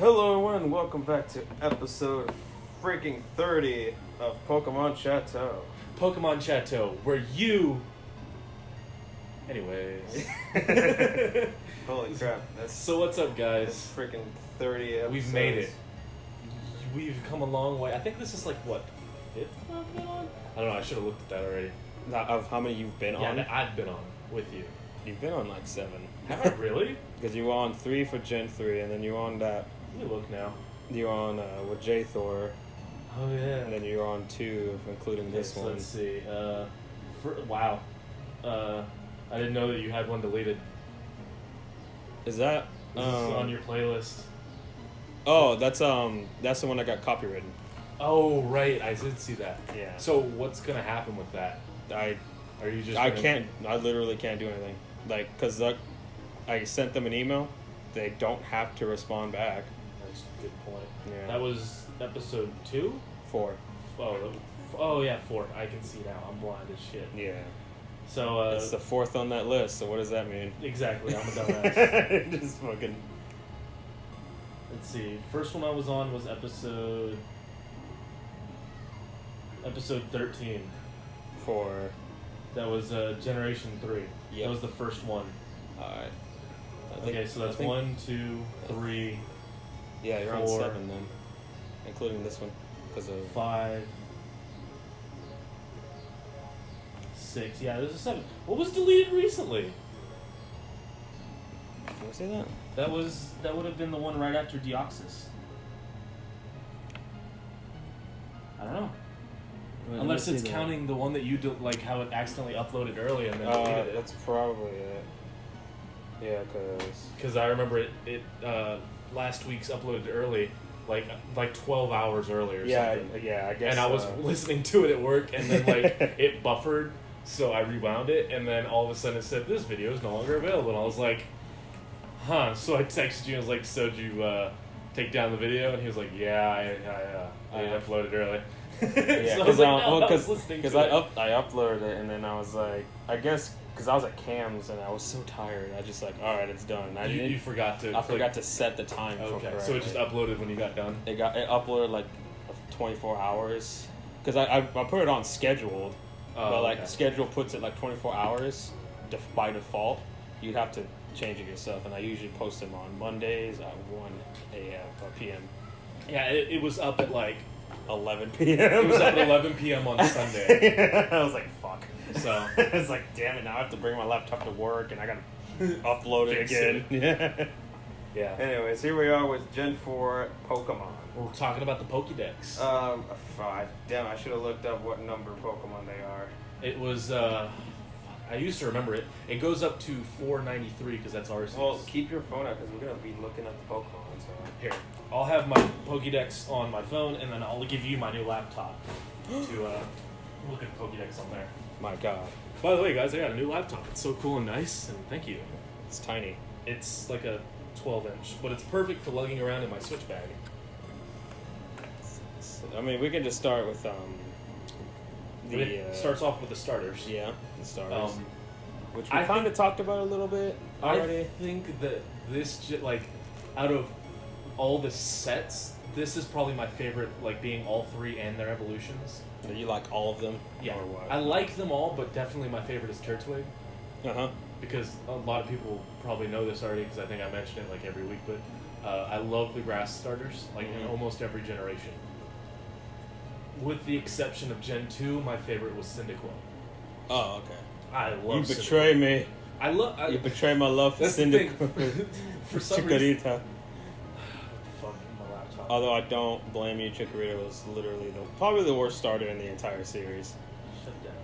Hello and welcome back to episode freaking 30 of Pokémon Chat-eau. Pokémon Chat-eau, where you... Anyways. Holy crap. So what's up, guys? That's freaking 30 episodes. We've made it. We've come a long way. I think this is like, what, 5th I've been on? I don't know, I should have looked at that already. Of how many you've been on? Yeah, I've been on with you. You've been on like 7. Have I really? Because you were on 3 for Gen 3, and then you were on that... Let me look now. You were on with J-Thor. Oh, yeah. And then you were on 2, including Okay, this so one. let's see. Wow. I didn't know that you had one deleted. Is that... Is this on your playlist? Oh, that's the one that got copywritten. Oh, right. I did see that. Yeah. So what's going to happen with that? I literally can't do anything. Like, because I sent them an email. They don't have to respond back. That's a good point. Yeah. That was episode 2? 4. Oh yeah, 4. I can see now. I'm blind as shit. Yeah. So, it's the 4th on that list, so what does that mean? Exactly, I'm a dumbass. Just fucking... Let's see. First one I was on was episode 13. 4. That was Generation 3. Yep. That was the first one. Alright. Okay, so that's 1, 2, 3. Yeah, you're 4, on 7 then. Including this one. Because of... 5. 6. Yeah, there's a 7. What was deleted recently? Can I say that? That would have been the one right after Deoxys. I don't know. Unless it's counting the one that you do, like how it accidentally uploaded early and then deleted it. That's probably it. Yeah, because I remember it last week's uploaded early, like 12 hours early or something. Yeah, I guess. And I was listening to it at work, and then like it buffered, so I rewound it, and then all of a sudden it said this video is no longer available, and I was like, huh. So I texted you and was like, so did you take down the video? And he was like, yeah, I uploaded early. Yeah, because I uploaded it, and then I was like, I guess because I was at Cam's and I was so tired, I just like, all right, it's done. You forgot to. I forgot to set the time. Okay, for so it just uploaded when you got done. It uploaded like 24 hours because I put it on scheduled, but like okay. schedule puts it like 24 hours by default. You'd have to change it yourself, and I usually post them on Mondays at 1 a.m. or p.m. Yeah, it was up at like 11 p.m. It was up at 11 p.m. on Sunday. Yeah, I was like, fuck. So it's like, damn it, now I have to bring my laptop to work and I gotta upload it again. Yeah. Yeah. Anyways, here we are with Gen 4 Pokemon. We're talking about the Pokédex. 5. Damn, I should have looked up what number Pokemon they are. It was, I used to remember it. It goes up to 493 because that's ours. Well, keep your phone out because we're gonna be looking at the Pokemon. So here, I'll have my Pokédex on my phone, and then I'll give you my new laptop to look at the Pokédex on there. My God. By the way, guys, I got a new laptop. It's so cool and nice, and thank you. It's tiny. It's like a 12-inch, but it's perfect for lugging around in my Switch bag. I mean, we can just start with It starts off with the starters. Yeah, the starters. Which we I kind of talked about a little bit already. I think that this, like, out of all the sets, this is probably my favorite, like, being all 3 and their evolutions. You like all of them? Yeah. Or what? I like them all, but definitely my favorite is Turtwig. Uh-huh. Because a lot of people probably know this already, because I think I mention it, like, every week, but I love the grass starters, like, in almost every generation. With the exception of Gen 2, my favorite was Cyndaquil. Oh, okay. I love You betray me. You betray my love for Cyndaquil. For some Chikorita. reason. Fuck my laptop. Although I don't blame you, Chikorita was literally probably the worst starter in the entire series. Shut down.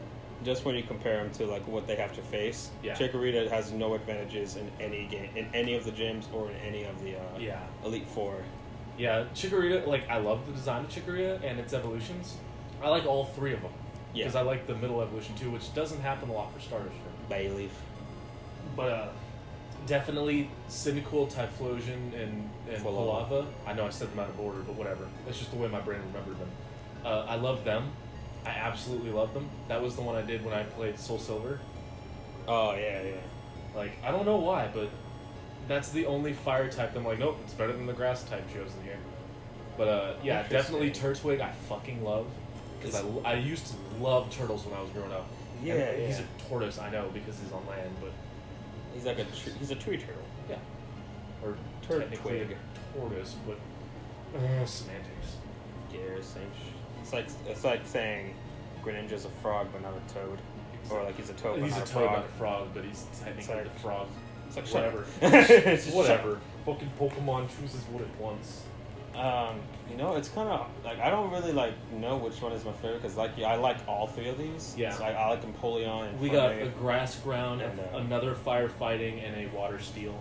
Just when you compare them to like what they have to face, Yeah. Chikorita has no advantages in any game, in any of the gyms or in any of the Elite Four. Yeah, Chikorita, like, I love the design of Chikorita and its evolutions. I like all 3 of them. Yeah. Because I like the middle evolution too, which doesn't happen a lot for starters for me. Bayleaf. But definitely Cyndaquil, Typhlosion, and Quilava. I know I said them out of order, but whatever. That's just the way my brain remembered them. I love them. I absolutely love them. That was the one I did when I played Soul Silver. Oh, yeah. Like, I don't know why, but That's the only fire type that I'm like, nope, it's better than the grass type chosen here. But yeah, definitely Turtwig I fucking love. Because I used to love turtles when I was growing up. Yeah, and he's a tortoise, I know, because he's on land, but... He's like he's a tree turtle. Yeah. Or technically a tortoise, but... semantics. Yeah, same it's like saying Greninja's a frog but not a toad. Or like he's a toad but he's not a a toad, frog. not a frog, but he's technically like, the frog. It's like whatever. Whatever. Fucking Pokemon chooses what it wants. You know, it's kind of like I don't really like know which one is my favorite because like I like all three of these. Yeah. So I like Empoleon and We got a grass ground, and another firefighting, and a water steel.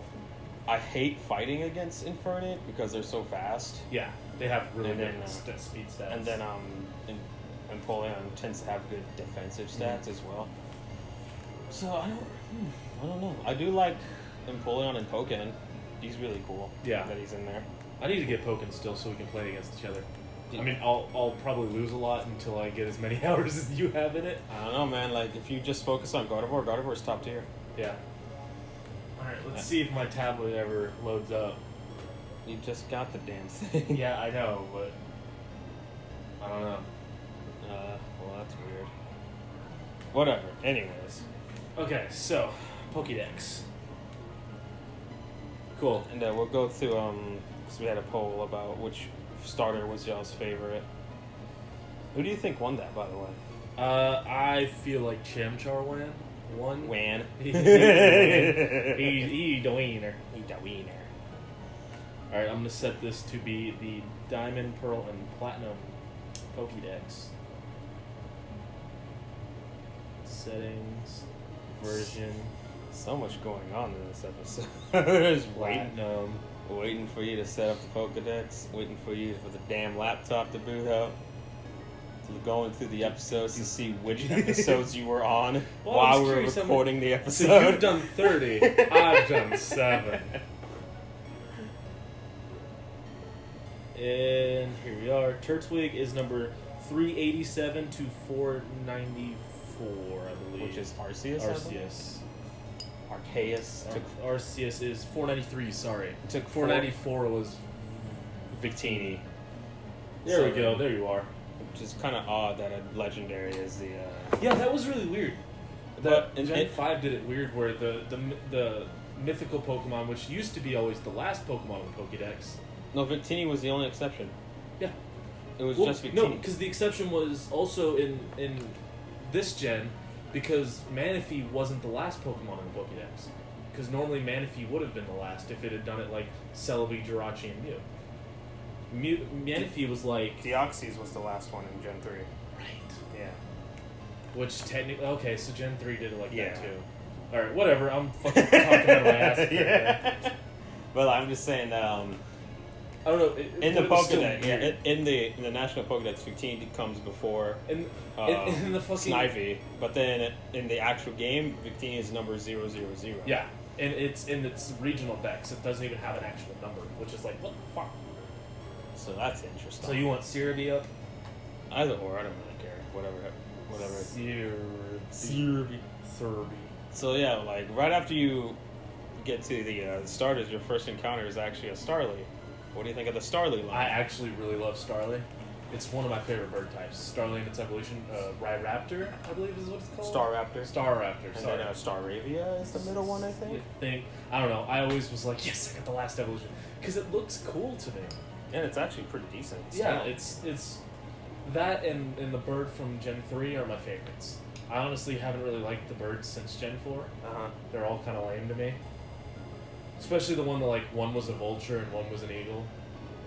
I hate fighting against Infernape because they're so fast. Yeah, they have really And good then, speed stats. And then Empoleon tends to have good defensive stats as well. So I don't know. I do like Empoleon and Pokken. He's really cool. Yeah. That he's in there. I need to get Pokken still so we can play against each other. I mean, I'll probably lose a lot until I get as many hours as you have in it. I don't know, man. Like, if you just focus on Gardevoir's top tier. Yeah. Alright, let's see if my tablet ever loads up. You just got the damn thing. Yeah, I know, but... I don't know. Well, that's weird. Whatever. Anyways. Okay, so, Pokédex. Cool. And we'll go through, because we had a poll about which starter was y'all's favorite. Who do you think won that, by the way? I feel like Chimchar won. Wan. He's the wiener. He the wiener. Alright, I'm going to set this to be the Diamond, Pearl, and Platinum Pokédex. Settings, version. So much going on in this episode. Just Platinum. waiting for you to set up the Pokedex, waiting for the damn laptop to boot up, going through the episodes to see which episodes you were on while we were recording the episode. So you've done 30, I've done 7. And here we are. Turtwig is number 387 to 494, I believe. Which is Arceus? Arceus. Arceus. Arceus is 493, sorry. It took 494 was Victini. There we go, there you are. Which is kind of odd that a legendary is the... Yeah, that was really weird. That Gen 5 did it weird where the mythical Pokemon, which used to be always the last Pokemon in Pokédex. No, Victini was the only exception. Yeah. It was just Victini. No, because the exception was also in this gen, because Manaphy wasn't the last Pokemon in the Pokédex. Because normally Manaphy would have been the last if it had done it like Celebi, Jirachi, and Mew. Manaphy was like... Deoxys was the last one in Gen 3. Right. Yeah. Which technically... Okay, so Gen 3 did it like Yeah. that too. Alright, whatever. I'm fucking talking out of my ass. Yeah. Well, I'm just saying that... I don't know. In the Pokédex, yeah, in the National Pokédex, Victini comes before in the fucking Snivy, but then in the actual game, Victini is number 000. Yeah, and it's in its regional dex. It doesn't even have an actual number, which is like, what the fuck? So that's interesting. So you want Cerebi up? Either or, I don't really care. Whatever. Cerebi. So yeah, like right after you get to the starters, your first encounter is actually a Starly. What do you think of the Starly line? I actually really love Starly. It's one of my favorite bird types. Starly and its evolution, Ryraptor, I believe is what it's called. Staraptor. Staraptor, And sorry. then Staravia is the middle one, I think. I don't know. I always was like, yes, I got the last evolution. Because it looks cool to me. And it's actually pretty decent. Yeah, it's that and the bird from Gen 3 are my favorites. I honestly haven't really liked the birds since Gen 4. Uh-huh. They're all kind of lame to me. Especially the one that, like, one was a vulture and one was an eagle.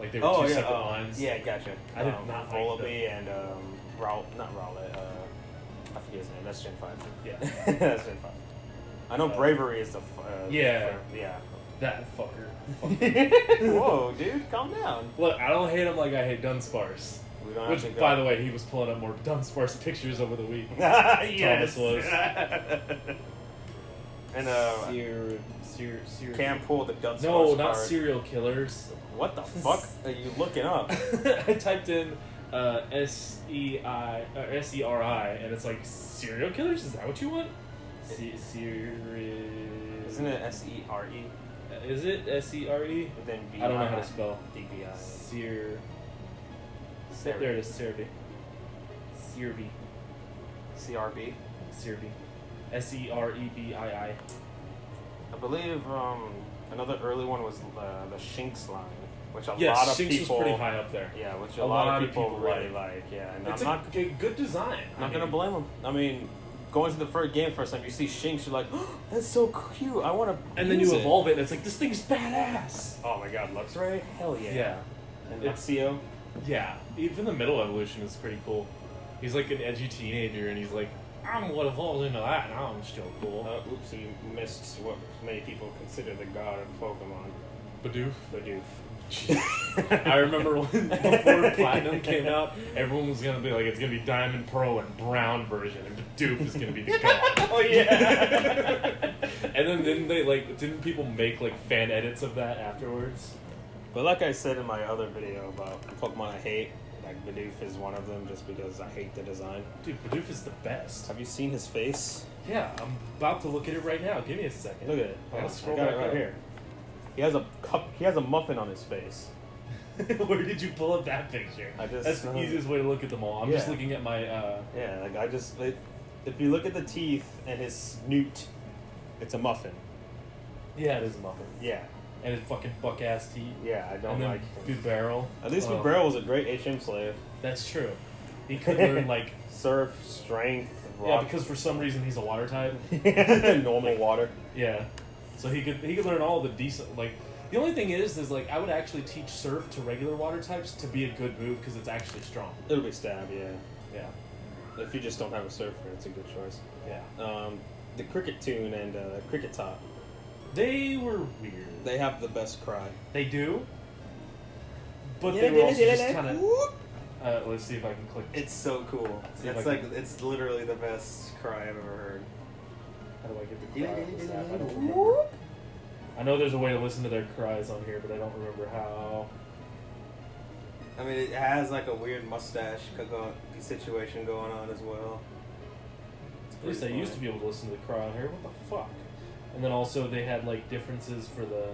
Like, they were two separate lines. Yeah, gotcha. I did not like Volibee and, not Rowlet, I forget his name. That's Gen 5. Yeah. That's Gen 5. I know Bravery is the... yeah. Yeah. That fucker. Whoa, dude, calm down. Look, I don't hate him like I hate Dunsparce. We don't Which, have to go. by the way, he was pulling up more Dunsparce pictures over the week. Yes. Thomas was. And, Serial. Cam pulled the Dunsparce No, not card. serial killers. What the fuck are you looking up? I typed in SERI, and it's like, serial killers? Is that what you want? Isn't it SERE? Is it S-E-R-E? And then B. I don't know how to spell. D-B-I. Sear. Cerby. There it is, Cerby. Cerby. C-R-B. Cerby. S-E-R-E-B-I-I. I believe another early one was the Shinx line, which a lot of Shinx people... was pretty high up there. Yeah, which a lot of people really like. Yeah, and It's I'm a good design. not gonna blame them. I mean, going to the first time, you see Shinx, you're like, oh, that's so cute. I want to. And then you evolve it, and it's like, this thing's badass. Oh my god, Luxray? Hell yeah. Yeah. And Luxio? Yeah. Even the middle evolution is pretty cool. He's like an edgy teenager, and he's like, I'm what evolved into that, and I'm still cool. Oops, you missed what many people consider the god of Pokemon. Bidoof. Bidoof. I remember when before Platinum came out, everyone was gonna be like, it's gonna be Diamond, Pearl, and Brown version, and Bidoof is gonna be the god. Oh yeah. And then didn't people make like fan edits of that afterwards? But like I said in my other video about Pokemon I hate, like Bidoof is one of them just because I hate the design. Dude, Bidoof is the best. Have you seen his face? Yeah, I'm about to look at it right now. Give me a second. Look at it. I gotta scroll I got back it right up. here. He has a cup. He has a muffin on his face. Where did you pull up that picture? That's the easiest way to look at them all. I'm just looking at my. Yeah, like if you look at the teeth and his snoot, it's a muffin. Yeah, it is a muffin. Yeah. And his fucking buck ass teeth. Yeah, I don't and then like him. Barrel. At least Barrel was a great HM slave. That's true. He could learn like surf, strength, rock. Yeah, because for some reason he's a water type. Normal water. Yeah. So he could learn all the decent like. The only thing is like I would actually teach surf to regular water types to be a good move because it's actually strong. It'll be stab, yeah. Yeah. If you just don't have a surfer, it's a good choice. Yeah. The Cricket Tune and Cricket Top. They were weird. They have the best cry. They do. But they were also just kind of. Let's see if I can click. It's so cool. It's literally the best cry I've ever heard. How do I get the cry? I don't remember. I know there's a way to listen to their cries on here, but I don't remember how. I mean, it has like a weird mustache situation going on as well. At least I used to be able to listen to the cry on here. What the fuck? And then also they had like differences for the.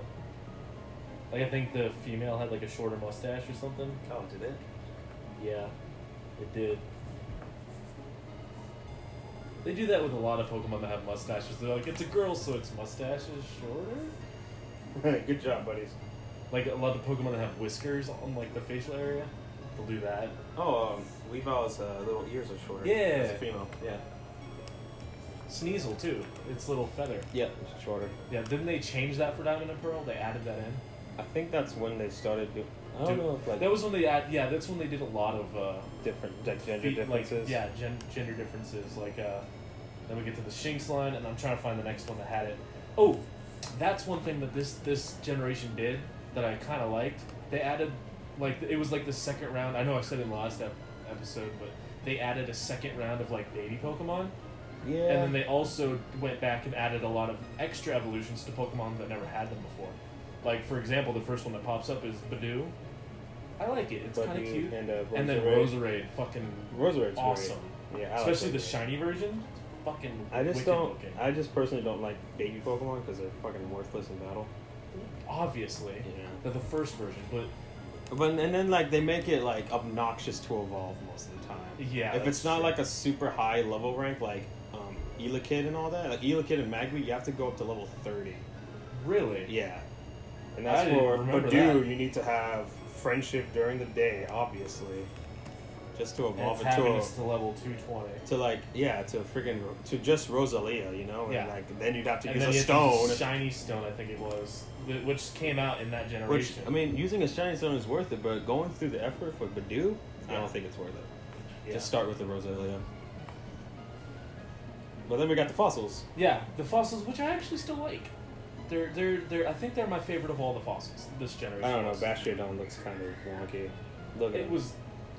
Like I think the female had like a shorter mustache or something. Oh, did it? Yeah, it did. They do that with a lot of Pokemon that have mustaches. They're like, it's a girl, so its mustache is shorter. Good job, buddies. Like a lot of Pokemon that have whiskers on like the facial area, they'll do that. Oh, Weavile's little ears are shorter. Yeah. It's a female. Yeah. Sneasel too. Its little feather. Yeah, it's shorter. Yeah. Didn't they change that for Diamond and Pearl? They added that in. I think that's when they started doing. I don't know if like that was when they that's when they did a lot of different gender differences. Like, gender differences. Like then we get to the Shinx line, and I'm trying to find the next one that had it. Oh, that's one thing that this generation did that I kind of liked. They added like it was like the second round. I know I said it in the last episode, but they added a second round of like baby Pokemon. Yeah. And then they also went back and added a lot of extra evolutions to Pokemon that never had them before. Like, for example, the first one that pops up is Bidoof. I like it. It's kind of cute. And then Roserade. Fucking Roserade's awesome. Great. Yeah, especially the shiny version. Fucking looking. I just personally don't like baby Pokemon because they're fucking worthless in battle. Obviously. Yeah. They're the first version, But and then like they make it like obnoxious to evolve most of the time. Yeah. If it's not like a super high level rank like Elekid and all that, like Elekid and Magby, you have to go up to level 30. Really? Yeah. And that's for Bidoof, you need to have friendship during the day, obviously. Just to evolve into to level 220. To just Rosalia, you know? Yeah. And like then you'd have to use a stone. Shiny stone, I think it was. Which came out in that generation. Which, I mean, using a shiny stone is worth it, but going through the effort for Bidoof, I don't think it's worth it. Yeah. Just start with the Rosalia. But then we got the fossils. Yeah, the fossils, which I actually still like. They're I think they're my favorite of all the fossils this generation. I don't know. Bastiodon looks kind of wonky. It was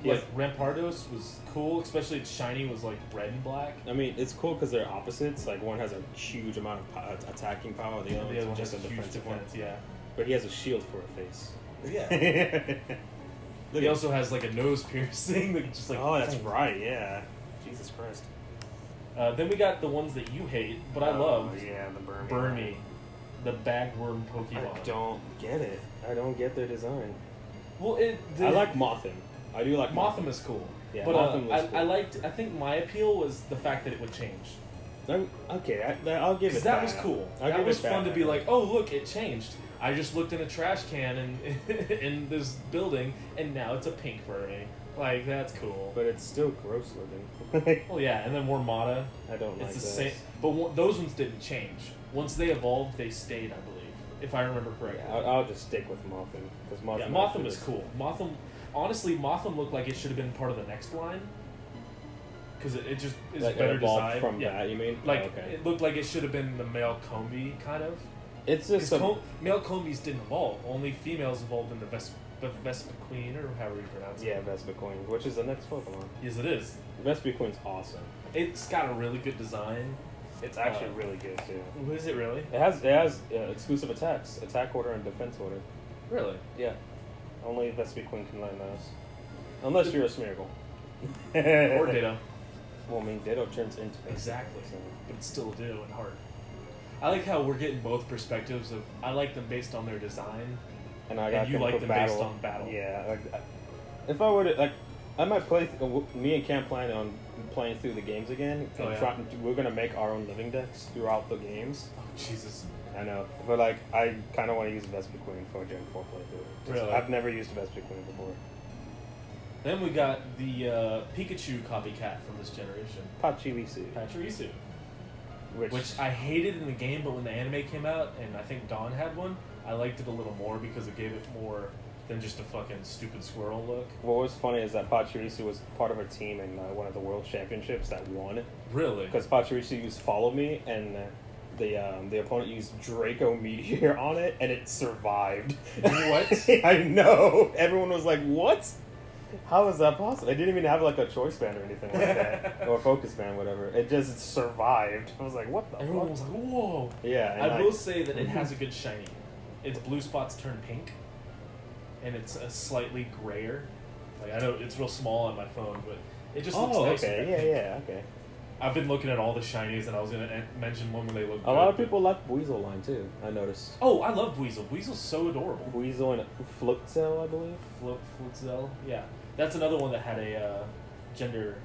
like Rampardos was cool, especially its shiny was like red and black. I mean, it's cool because they're opposites. Like one has a huge amount of attacking power, the other one just a defensive one. Yeah, but he has a shield for a face. Yeah. He also has like a nose piercing that just like. Oh, that's right. Yeah. Jesus Christ. Then we got the ones that you hate, but I love. Yeah, the Burmy. Burmy. the bagworm Pokemon. I don't get it. I don't get their design. Well, I like Mothim. I do like Mothim is cool. Yeah, but Mothim was cool. I think my appeal was the fact that it would change. Okay, I'll give it that was cool. That was fun to be like, oh look, it changed. I just looked in a trash can in this building, and now it's a pink Burmy. Like, that's cool. But it's still gross looking. Well, yeah, and then Wormata. I don't like it's the those. same, but those ones didn't change. Once they evolved, they stayed, I believe, if I remember correctly. Yeah, I'll just stick with Mothim because Mothim. Yeah, Mothim is cool. Mothim looked like it should have been part of the next line. Because it just is like better evolved design. From that, you mean? Like, okay. It looked like it should have been the male Combi, kind of. It's just male Combis didn't evolve. Only females evolved in the Vespiquen, or however you pronounce it. Yeah, Vespiquen, which is the next Pokemon. Yes, it is. Vespiquen's awesome. It's got a really good design. It's actually really good, too. Is it really? It has exclusive attacks. Attack order and defense order. Really? Yeah. Only Vespiquen can learn those. Unless you're a Smeargle. Or Ditto. Well, I mean, Ditto turns into... Exactly. So. But it's still a Ditto in heart. I like how we're getting both perspectives of... I like them based on their design. And you like them based on battle. Yeah. Like, if I were to... Like, I might play... me and Cam plan on playing through the games again. We're going to make our own living decks throughout the games. Oh, Jesus. I know. But, like, I kind of want to use Vespiquen for a Gen 4 playthrough. Really? I've never used Vespiquen before. Then we got the Pikachu copycat from this generation. Pachirisu. Which I hated in the game, but when the anime came out, and I think Dawn had one, I liked it a little more because it gave it more than just a fucking stupid squirrel look. What was funny is that Pachirisu was part of her team in one of the World Championships that won. Really? Because Pachirisu used Follow Me, and the opponent used Draco Meteor on it, and it survived. What? I know! Everyone was like, what? How is that possible? They didn't even have like a choice band or anything like that, or a focus band, whatever. It just survived. I was like, "What the?" Everyone fuck? was like, "Whoa!" Yeah, I will say that it has a good shiny. Its blue spots turn pink, and it's a slightly grayer. Like, I know it's real small on my phone, but it just looks nice. Okay, yeah, okay. I've been looking at all the shinies, and I was gonna mention one when they look. A lot of people like Weasel line too. I noticed. Oh, I love Weasel. Weasel's so adorable. Weasel and Floatzel, I believe. Floatzel, yeah. That's another one that had a gender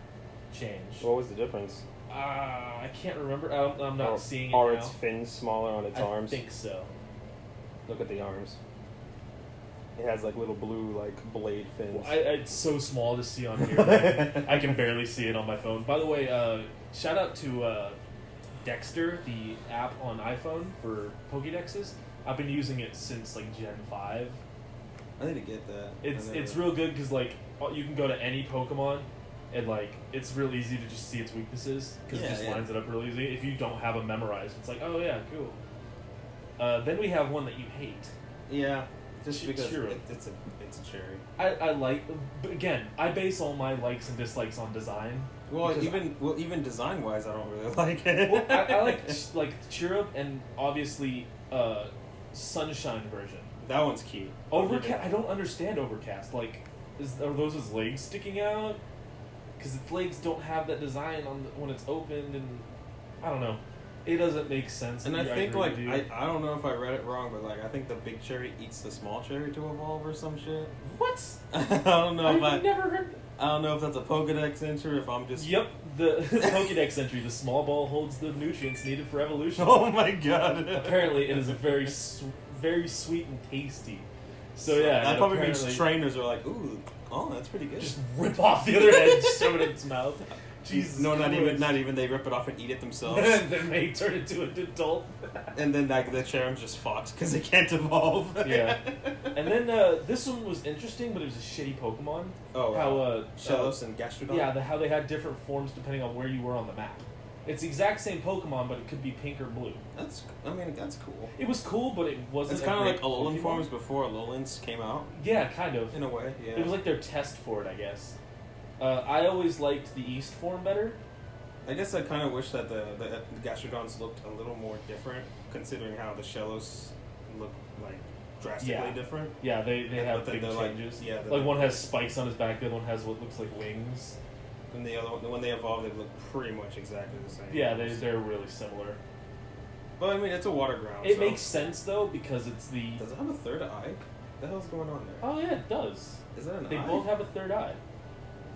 change. What was the difference? I can't remember. I'm not seeing it Are now. its fins smaller on its arms? I think so. Look at the arms. It has like little blue like blade fins. Well, it's so small to see on here. I can barely see it on my phone. By the way, shout out to Dexter, the app on iPhone for Pokédexes. I've been using it since like Gen 5. I need to get that. It's real good because like you can go to any Pokemon and like it's real easy to just see its weaknesses because it just lines it up real easy. If you don't have them memorized, it's like, oh yeah, cool. Then we have one that you hate. Yeah, just because Churro. It's a cherry. I like, but again, I base all my likes and dislikes on design. Well, even design wise, I don't really like it. Well, I like Chirrup and obviously Sunshine version. That one's cute. Overcast. I don't understand Overcast. Like, are those his legs sticking out? Because its legs don't have that design on when it's opened, and I don't know. It doesn't make sense. And I think like I don't know if I read it wrong, but like I think the big cherry eats the small cherry to evolve or some shit. What? I don't know. I've never heard. I don't know if that's a Pokedex entry or if I'm just. Yep, the Pokedex entry. The small ball holds the nutrients needed for evolution. Oh my god! Apparently, it is a very sweet and tasty. So yeah, that probably means trainers are like, ooh, that's pretty good. Just rip off the other head, just throw it in its mouth. Jesus. No, not even. They rip it off and eat it themselves. Then they turn into an adult. And then like the Cherum's just fucked because they can't evolve. Yeah. And then this one was interesting, but it was a shitty Pokemon. Oh, how Shellos and Gastrodon. Yeah, how they had different forms depending on where you were on the map. It's the exact same Pokemon, but it could be pink or blue. That's cool. It was cool, but it wasn't. It's kind of like Alolan forms before Alolans came out. Yeah, kind of. In a way, yeah. It was like their test for it, I guess. I always liked the East form better. I guess I kind of wish that the Gastrodons looked a little more different, considering how the Shellos look like drastically different. Yeah, they have big changes. Like one has spikes on his back, the other one has what looks like wings. And the other one, when they evolve, they look pretty much exactly the same. Yeah, they're really similar. Well, I mean, it's a water ground. It makes sense though because it's the. Does it have a third eye? What the hell's going on there? Oh yeah, it does. Is that an eye? They both have a third eye.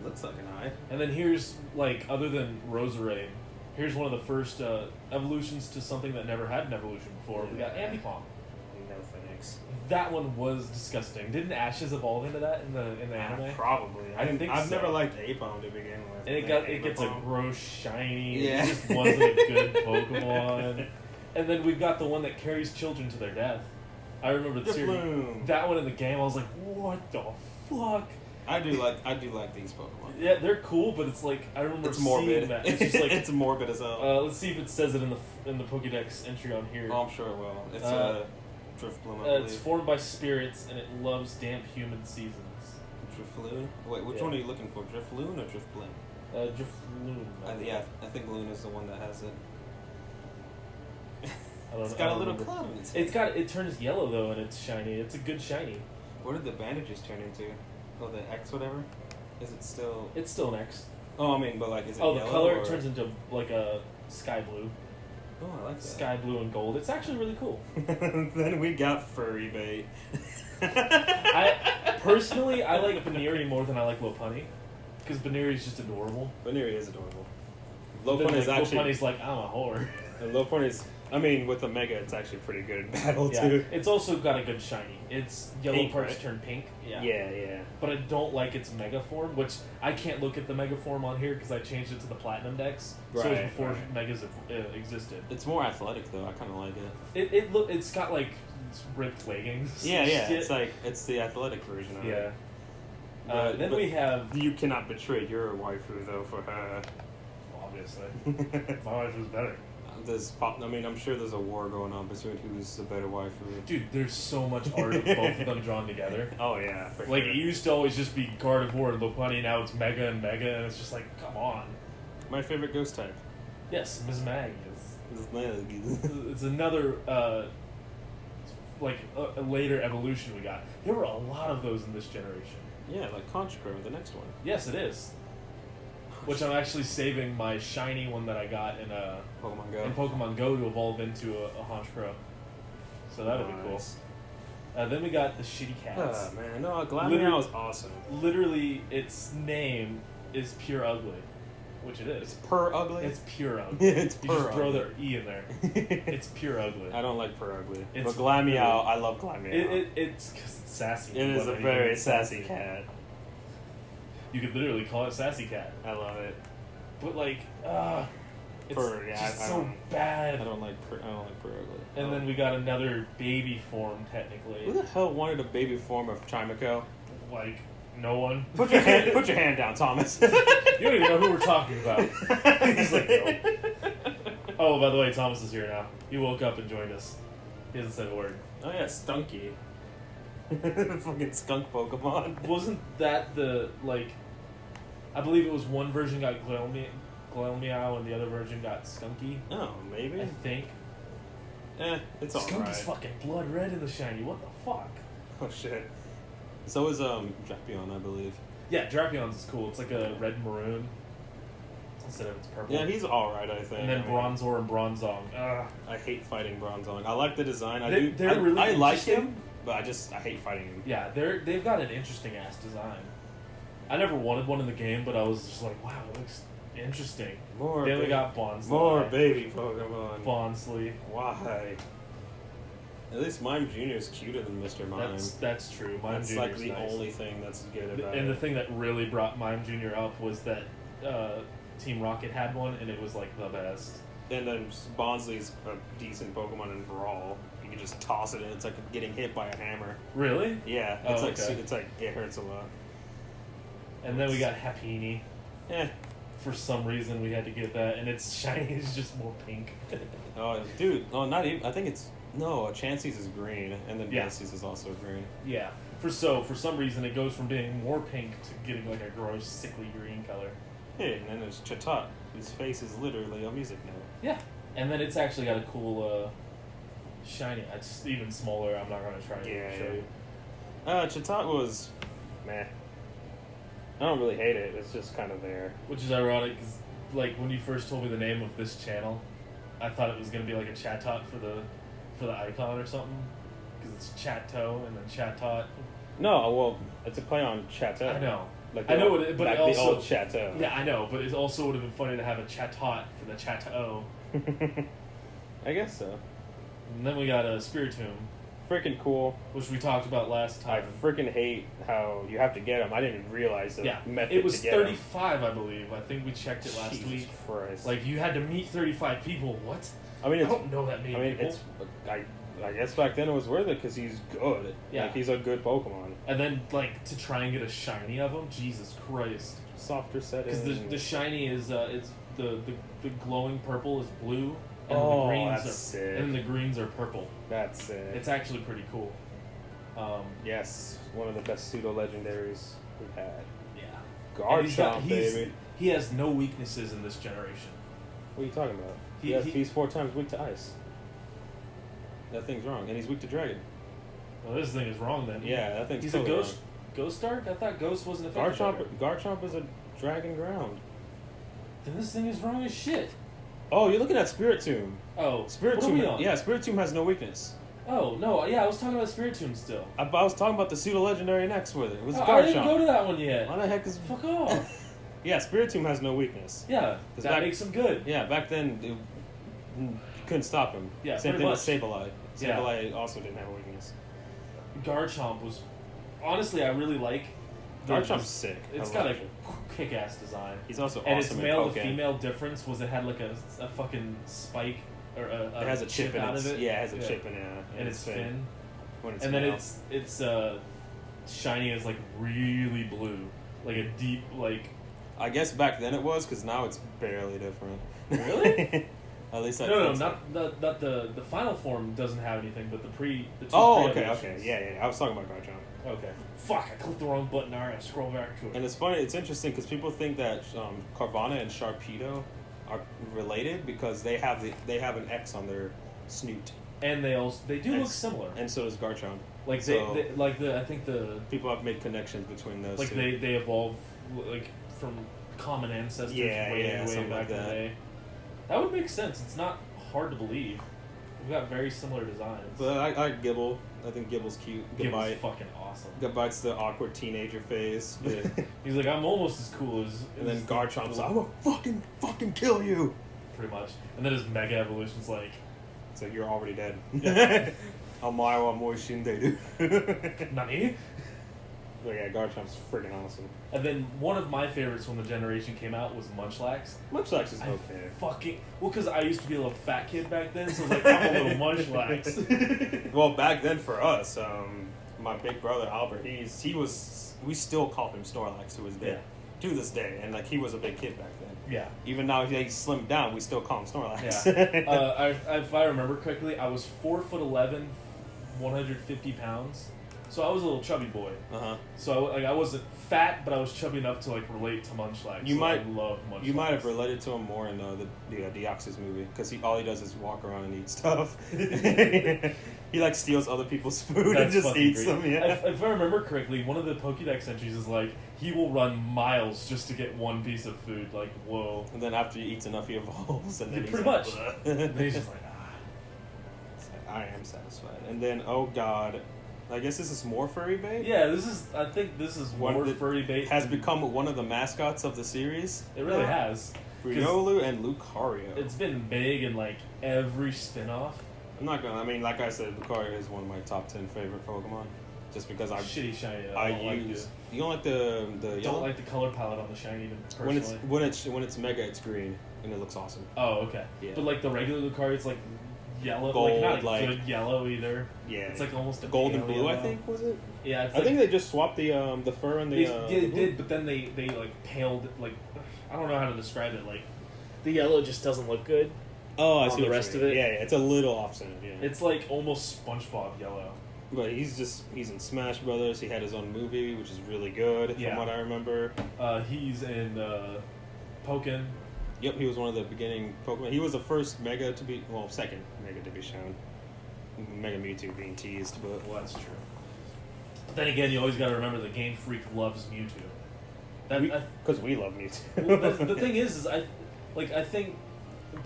Looks like an eye. And then here's like, other than Roserade, here's one of the first evolutions to something that never had an evolution before. We got Amino. No thanks. That one was disgusting. Didn't Ashes evolve into that in the anime? Probably. I didn't think I've so. never liked Apom to begin with. And it gets a gross shiny. Yeah. It just wasn't a good Pokemon. And then we've got the one that carries children to their death. I remember the series. That one in the game, I was like, what the fuck? I do like these Pokemon. Yeah, they're cool, but it's like I remember it's morbid. seeing that. It's just like it's morbid as hell. Let's see if it says it in the Pokédex entry on here. Oh, I'm sure it will. It's Drifloon, I believe. It's formed by spirits and it loves damp, humid seasons. Drifloon? Wait, which one are you looking for? Drifloon or Drifblim? Drifloon. Yeah, I think Loon is the one that has it. It's got a little cloud on its head. It turns yellow though and it's shiny. It's a good shiny. What did the bandages turn into? Oh, the X whatever? Is it still... It's still an X. Oh, I mean, but like, is it yellow? yellow? The color or... turns into like a sky blue. Oh, I like that. Sky blue and gold. It's actually really cool. Then we got Furry Bait. Personally, I like Baneri more than I like Lopunny. Because Baneri is just adorable. Baneri is adorable. Lopunny's like, I'm a whore. And Lopunny's... I mean, with the Mega, it's actually pretty good in battle, too. It's also got a good shiny. Its yellow Pink, parts right? turn pink. Yeah. But I don't like its Mega form, which I can't look at the Mega form on here because I changed it to the Platinum Dex. So it was before Megas existed. It's more athletic, though. I kind of like it. It's got, like, ripped leggings. Yeah. It's the athletic version of it. Yeah. Then we have... You cannot betray your waifu, though, for her. Obviously. My waifu's better. I'm sure there's a war going on between who's the better waifu. Dude, there's so much art of both of them drawn together. Oh yeah, for like sure. It used to always just be Gardevoir and Lopunny, now it's Mega and Mega, and it's just like, come on. My favorite ghost type. Yes, Ms. Mag is. It's another a later evolution we got. There were a lot of those in this generation. Yeah, like Conchcrow, the next one. Yes, it is. Which I'm actually saving my shiny one that I got in Pokemon Go to evolve into a Honchkrow. So that'll be cool. Then we got the shitty cats. Oh man, no, Glameow is awesome. Literally, its name is Pure Ugly, which it is. It's pure ugly? It's Pure Ugly. It's you just throw the E in there. It's Pure Ugly. I don't like pure ugly. But Glameow, I love Glameow. It's because it's sassy. It is a very sassy cat. You could literally call it Sassy Cat. I love it. But like, it's just so bad. I don't like pure ugly. And then we got another baby form, technically. Who the hell wanted a baby form of Chimico? Like, no one. Put your hand down, Thomas. You don't even know who we're talking about. He's like, no. Oh, by the way, Thomas is here now. He woke up and joined us. He hasn't said a word. Oh yeah, Stunky. Fucking skunk Pokemon. Wasn't that the, like... I believe it was one version got Glameow and the other version got Skunky. Oh, maybe? I think. It's alright. Skunky's fucking blood red in the shiny. What the fuck? Oh shit. So is Drapion, I believe. Yeah, Drapion's is cool. It's like a red maroon instead of it's purple. Yeah, he's alright, I think. And then Bronzor and Bronzong. I hate fighting Bronzong. I like the design. I like him, but I hate fighting him. Yeah, they've got an interesting ass design. I never wanted one in the game, but I was just like, wow, it looks interesting. We got Bonsly. More baby Pokemon. Bonsly. Why? At least Mime Jr. is cuter than Mr. Mime. That's true. Mime Jr. Jr. is the only thing that's good about it. And the thing that really brought Mime Jr. up was that Team Rocket had one, and it was like the best. And then Bonsly's a decent Pokemon in Brawl. You can just toss it, and it's like getting hit by a hammer. Really? Yeah. It's like it hurts a lot. And then we got Happiny. Yeah. For some reason, we had to get that, and its shiny is just more pink. Oh, dude. Oh, not even. I think it's Chansey's is green, and then Bessie's is also green. Yeah. For some reason, it goes from being more pink to getting like a gross, sickly green color. Yeah, and then there's Chatot, whose face is literally a music note. Yeah. And then it's actually got a cool shiny. It's even smaller. I'm not gonna try to show you. Chatot was meh. I don't really hate it. It's just kind of there. Which is ironic, because, like, when you first told me the name of this channel, I thought it was gonna be like a Chat-tot for the icon or something, because it's Chat-eau and then Chat-tot. No, well, it's a play on Chat-eau. I know. Like I know, but like it also, the old Chat-eau. Yeah, I know, but it also would have been funny to have a Chat-tot for the Chat-eau. I guess so. And then we got a Spiritomb. Freaking cool. Which we talked about last time. I freaking hate how you have to get them. I didn't even realize the method it was to get 35, I believe. I think we checked it last Jesus week. Christ. Like, you had to meet 35 people. What? I mean, I don't know that many people. I guess back then it was worth it because he's good. Yeah. Like, he's a good Pokemon. And then, like, to try and get a shiny of him, Jesus Christ. Softer setting. Because the shiny is, it's the glowing purple is blue. And Oh, the greens that's are, sick. And the greens are purple. That's sick. It's actually pretty cool. Yes, one of the best pseudo-legendaries we've had. Yeah. Garchomp, baby. He has no weaknesses in this generation. What are you talking about? He's 4 times weak to ice. That thing's wrong. And he's weak to dragon. Well, this thing is wrong then. Yeah, that thing's He's totally a ghost. wrong. Ghost Dark? I thought Ghost wasn't effective. Garchomp is a dragon ground. Then this thing is wrong as shit. Oh, you're looking at Spiritomb. Oh, Spiritomb. Yeah, Spiritomb has no weakness. Oh, no, yeah, I was talking about Spiritomb still. I was talking about the pseudo-legendary next with it. It was Garchomp. I didn't go to that one yet. Why the heck is... Fuck off. Yeah, Spiritomb has no weakness. Yeah, that makes him good. Yeah, back then, you couldn't stop him. Yeah, Same thing with much. Sableye. Sableye also didn't have a weakness. Garchomp was... Honestly, I really like... Garchomp's sick. It's got a kick-ass design. He's also and awesome its male to female difference was it had like a fucking spike or it has a chip in out its, of it. Yeah, it has a chip in it. And its fin. When it's and male. then it's shiny is like really blue, like a deep like. I guess back then it was, because now it's barely different. Really? At least I no, think so. not the final form doesn't have anything, but the two okay, yeah. I was talking about Garchomp. Okay. Fuck! I clicked the wrong button. All right, I scroll back to it. And it's funny. It's interesting because people think that Carvana and Sharpedo are related because they have an X on their snoot. And they do look similar. And so does Garchomp. Like I think the people have made connections between those. Like two. they evolve like from common ancestors way back in the day. That would make sense. It's not hard to believe. We've got very similar designs. But I like Gibble. I think Gibble's cute. Gibble's fucking awesome. Gabite's the awkward teenager phase. He's like, I'm almost as cool as... And then Garchomp's like, I'm gonna fucking kill you! Pretty much. And then his Mega Evolution's like... It's like, you're already dead. Yeah. Omae wa mo shinde. Nani? But yeah, Garchomp's freaking awesome. And then one of my favorites when the generation came out was Munchlax. Munchlax is okay. Well, because I used to be a little fat kid back then, so I was like, I'm a little Munchlax. Well, back then for us, my big brother Albert, we still call him Snorlax to his day. Yeah. To this day. And like, he was a big kid back then. Yeah. Even now he's slimmed down, we still call him Snorlax. Yeah. If I remember correctly, I was 4'11", 150 pounds. So I was a little chubby boy. So I wasn't fat, but I was chubby enough to like relate to Munchlax. I loved Munchlax. You might have related to him more in the Deoxys movie, because all he does is walk around and eat stuff. He like steals other people's food and just eats them. Yeah. If I remember correctly, one of the Pokédex entries is like he will run miles just to get one piece of food. Like, whoa! And then after he eats enough, he evolves, and then pretty much. Then he's just like, I am satisfied. And then, oh god. I guess this is more furry bait? Yeah, I think this is more furry bait. Has become one of the mascots of the series. It really has. Riolu and Lucario. It's been big in like every spin-off. I'm not gonna, like I said, Lucario is one of my top 10 favorite Pokemon. Just because Shitty shiny. You don't like the yellow? Don't like the color palette on the shiny personally. When it's mega, it's green and it looks awesome. Oh, okay. Yeah. But like the regular Lucario, it's like yellow, gold, like not good yellow either. Yeah, it's like almost a gold and blue. Yellow. I think was it? Yeah, I think they just swapped the fur and the. They did, but then they like paled like I don't know how to describe it. Like the yellow just doesn't look good. Oh, I see the rest of it. Yeah, it's a little off-center. Yeah, it's like almost SpongeBob yellow. But he's in Smash Brothers. He had his own movie, which is really good from what I remember. He's in Pokken. Yep, he was one of the beginning Pokemon. He was the first second Mega to be shown. Mega Mewtwo being teased, but... Well, that's true. But then again, you always got to remember the Game Freak loves Mewtwo. Because we love Mewtwo. Well, the thing is I think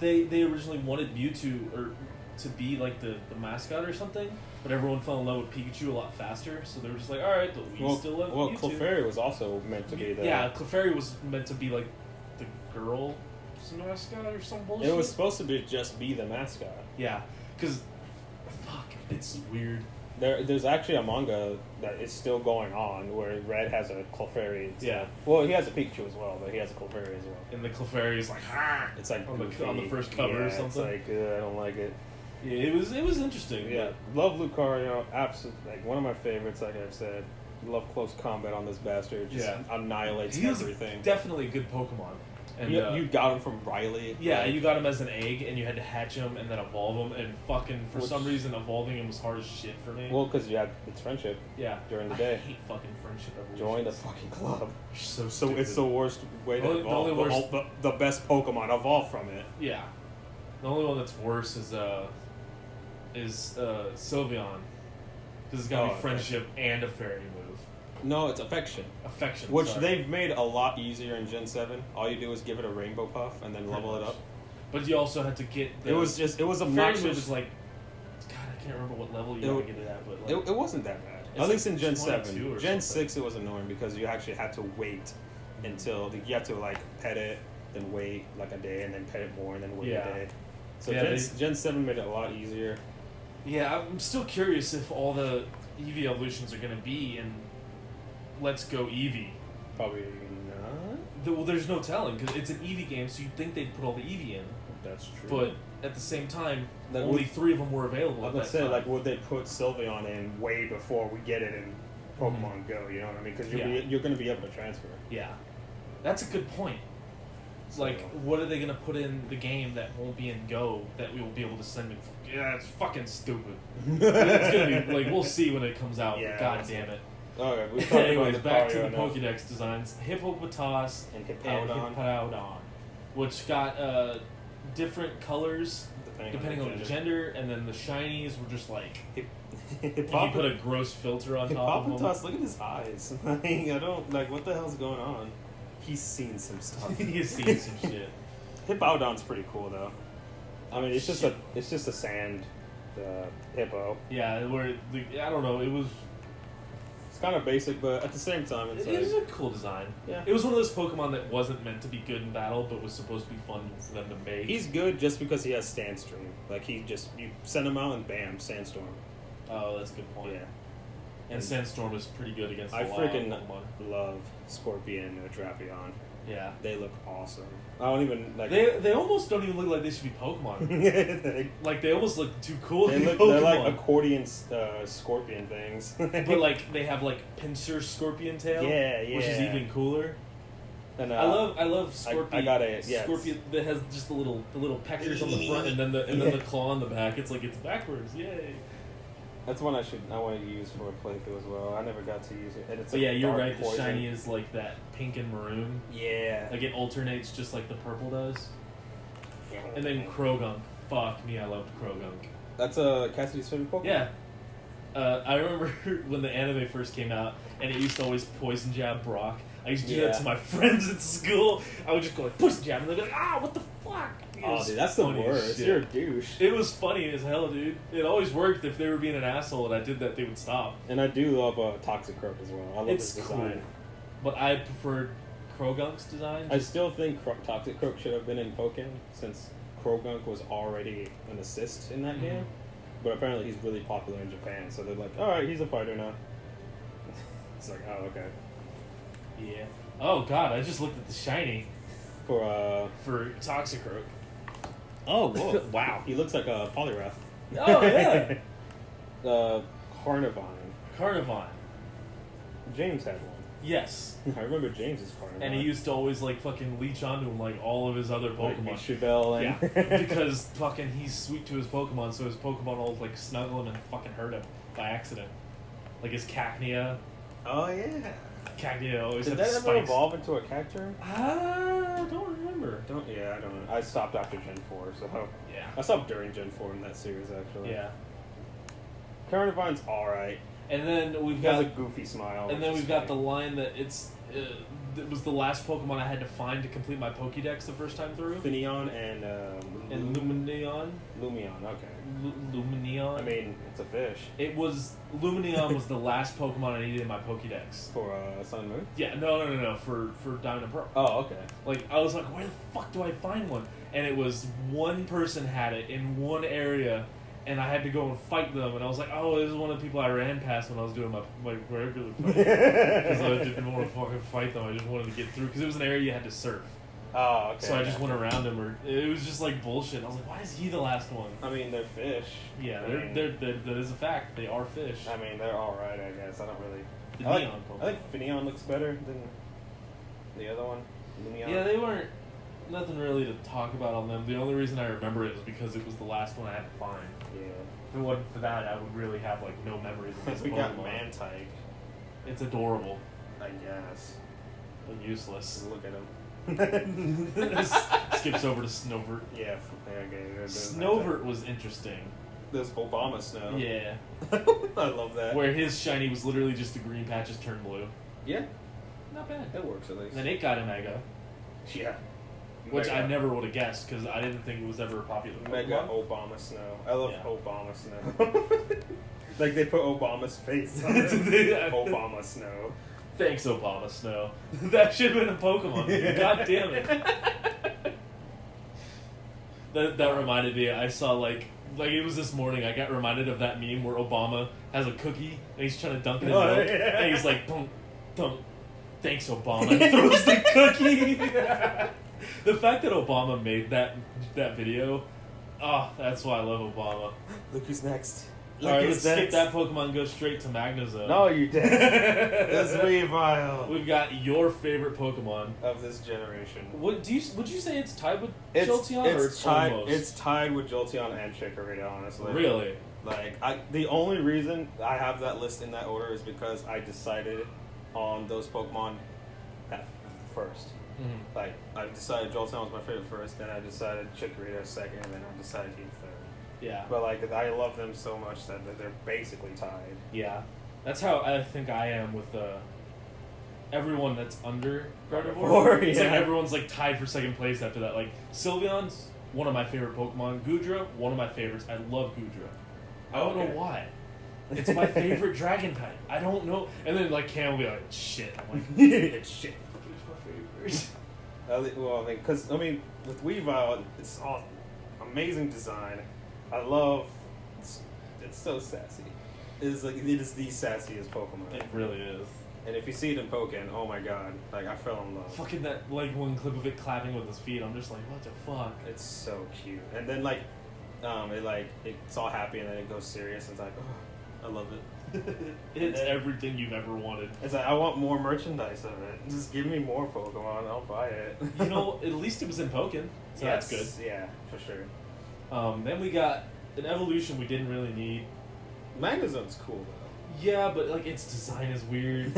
they originally wanted Mewtwo or to be like the mascot or something, but everyone fell in love with Pikachu a lot faster, so they were just like, all right, but we still love Mewtwo. Well, Clefairy was also meant to be the... Yeah, Clefairy was meant to be like the girl mascot or some bullshit. It was supposed to be just be the mascot. Yeah, because, fuck, it's weird. There's actually a manga that is still going on where Red has a Clefairy. Yeah. Well, he has a Pikachu as well, but he has a Clefairy as well. And the Clefairy is like, ah! It's like on the first cover or something. It's like, I don't like it. Yeah, it was interesting. Yeah, love Lucario, absolutely, like one of my favorites. Like I've said, love close combat on this bastard. Just annihilates everything. Definitely a good Pokemon. And you got him from Riley. Yeah, you got him as an egg, and you had to hatch him and then evolve him. And fucking for some reason, evolving him was hard as shit for me. Well, because you had it's friendship. Yeah, during the day. I hate fucking friendship evolutions. Join the fucking club. So it's the worst way to evolve. The best Pokemon evolve from it. Yeah, the only one that's worse is Sylveon, because it's got to be friendship and a fairy move. No, it's affection. Affection, which they've made a lot easier in Gen 7. All you do is give it a rainbow puff and then level it up. But you also had to get it was obnoxious. Fairy move is like, God, I can't remember what level you had to get it at, but like, it wasn't that bad. At least in Gen 7. Gen 6 it was annoying because you actually had to wait until you had to like pet it, then wait like a day, and then pet it more, and then wait a day. So Gen 7 made it a lot easier. Yeah, I'm still curious if all the Eevee evolutions are going to be in Let's Go Eevee. Probably not. Well, there's no telling, because it's an Eevee game, so you'd think they'd put all the Eevee in. That's true. But at the same time, only 3 of them were available at that time. Like, would they put Sylveon in way before we get it in Pokemon Go? You know what I mean? Because you're going to be able to transfer. Yeah. That's a good point. Like, what are they going to put in the game that won't be in Go that we will be able to send it? Yeah, it's fucking stupid. It's going to be, like, we'll see when it comes out. Yeah, God damn it. Okay, anyways, back to the Pokédex designs. Hippopotas and Hippowdon, which got different colors depending on the gender, and then the shinies were just like... you put a gross filter on top of them. Hippopotas, look at his eyes. I don't... Like, what the hell's going on? He's seen some stuff. He's seen some shit. Hippowdon's pretty cool though. I mean, it's just a sand hippo. Yeah, I don't know. It's kind of basic, but at the same time, it is a cool design. Yeah, it was one of those Pokemon that wasn't meant to be good in battle, but was supposed to be fun for them to make. He's good just because he has Sandstream. Like you send him out and bam, Sandstorm. Oh, that's a good point. Yeah. And Sandstorm was pretty good against I freaking love Scorpion and Drapion. Yeah. They look awesome. I don't even like... They almost don't even look like they should be Pokemon. Like, they almost look too cool to be Pokemon. They're like accordion scorpion things. But, like, they have, like, pincer scorpion tail. Yeah. Which is even cooler. And I love Scorpion. Scorpion that has just the little peckers on the front and then the claw on the back. It's like, it's backwards. Yay. That's one I want to use for a playthrough as well. I never got to use it. And it's you're right. The shiny is like that pink and maroon. Yeah. Like it alternates just like the purple does. And then Krogunk. Fuck me, I loved Krogunk. That's Cassidy's favorite Pokemon? Yeah. I remember when the anime first came out, and it used to always poison jab Brock. I used to do that to my friends at school. I would just go like, poison jab, and they'd be like, what the fuck? Oh, dude, that's the worst. You're a douche. It was funny as hell, dude. It always worked. If they were being an asshole and I did that, they would stop. And I do love Toxicroak as well. I love his design. Cool. But I preferred Krogunk's design. I still think Toxicroak should have been in Pokken, since Krogunk was already an assist in that game. But apparently he's really popular in Japan, so they're like, alright, he's a fighter now. It's like, oh, okay. Yeah. Oh, God, I just looked at the shiny. For Toxicroak. Oh, whoa. Wow. He looks like a Poliwrath. Oh, yeah. Carnivine. James had one. Yes. I remember James's Carnivine. And he used to always, like, fucking leech onto him like all of his other Pokemon. Like Chubel and... Yeah, because fucking he's sweet to his Pokemon, so his Pokemon will, like, snuggle him and fucking hurt him by accident. Like his Cacnea. Oh, yeah. Cacnea always had spikes. Did that ever evolve into a Cacturne? I don't remember. I don't know. I stopped after Gen 4, so... Yeah. I stopped during Gen 4 in that series, actually. Yeah. Carnivine's alright. And then we've He got has a goofy smile. and then we've got the line that it was the last Pokemon I had to find to complete my Pokédex the first time through. Finneon and Lumineon. Lumion, okay. Lumineon. I mean, it's a fish. It was Lumineon was the last Pokemon I needed in my Pokédex. For Sun and Moon? Yeah, no. For Diamond and Pearl. Oh, okay. Like I was like, where the fuck do I find one? And it was one person had it in one area, and I had to go and fight them. And I was like, oh, this is one of the people I ran past when I was doing my regular fight because I didn't want to fucking fight them. I just wanted to get through because it was an area you had to surf. Oh, okay. So I just went around him, it was just like bullshit. I was like, why is he the last one? I mean, they're fish. Yeah, that is a fact. They are fish. I mean, they're alright, I guess. I don't really... The I neon Pokemon. think Finneon looks better than the other one. Lumion. Yeah, they weren't... Nothing really to talk about on them. The only reason I remember it was because it was the last one I had to find. Yeah. If it wasn't for that, I would really have, like, no memories of this We got Pokemon. Mantike. It's adorable. I guess. But useless. Look at him. Skips over to Snovert. Yeah, okay. Snovert was interesting. There's Obama Snow. Yeah. I love that. Where his shiny was literally just the green patches turned blue. Yeah. Not bad. That works at least. And then it got a Mega. Yeah. Which Mega. I never would have guessed because I didn't think it was ever a popular Pokemon. Mega Obama Snow. I love Yeah. Obama Snow. Like they put Obama's face on it. Obama Snow. Thanks, Obama Snow. That should have been a Pokemon. God damn it. That reminded me. I saw like it was this morning. I got reminded of that meme where Obama has a cookie and he's trying to dunk it in milk, yeah. and he's like, "Dunk, dunk. Thanks, Obama." And throws the cookie. The fact that Obama made that video, that's why I love Obama. Look who's next. Alright, let's skip that Pokemon and go straight to Magnezone. No, you didn't. That's Weavile. We've got your favorite Pokemon Of this generation. would you say it's tied with Jolteon or it's tied, almost? It's tied with Jolteon and Chikorita, honestly. Really? Like, the only reason I have that list in that order is because I decided on those Pokemon at first. Mm-hmm. Like, I decided Jolteon was my favorite first, then I decided Chikorita second, and then I decided Heat third. Yeah. But, like, I love them so much that they're basically tied. Yeah. That's how I think I am with everyone that's under Gardevoir. It's like yeah. everyone's like tied for second place after that. Like Sylveon's one of my favorite Pokemon. Gudra, one of my favorites. I love Gudra. I don't know why. It's my favorite dragon type. I don't know. And then like Cam will be like, shit. I'm like, It's shit. it's my favorite. Well, because, with Weavile, it's all amazing design. I love... It's so sassy. It is the sassiest Pokemon. It really is. And if you see it in Pokken, oh my god, like, I fell in love. Fucking that, like, one clip of it clapping with his feet, I'm just like, what the fuck? It's so cute. And then, it's all happy and then it goes serious and it's like, oh, I love it. It's everything you've ever wanted. It's like, I want more merchandise of it. Just give me more Pokemon, I'll buy it. You know, at least it was in Pokken, so Yes, that's good. Yeah, for sure. Then we got an evolution we didn't really need. Magnezone's cool, though. Yeah, but, like, its design is weird.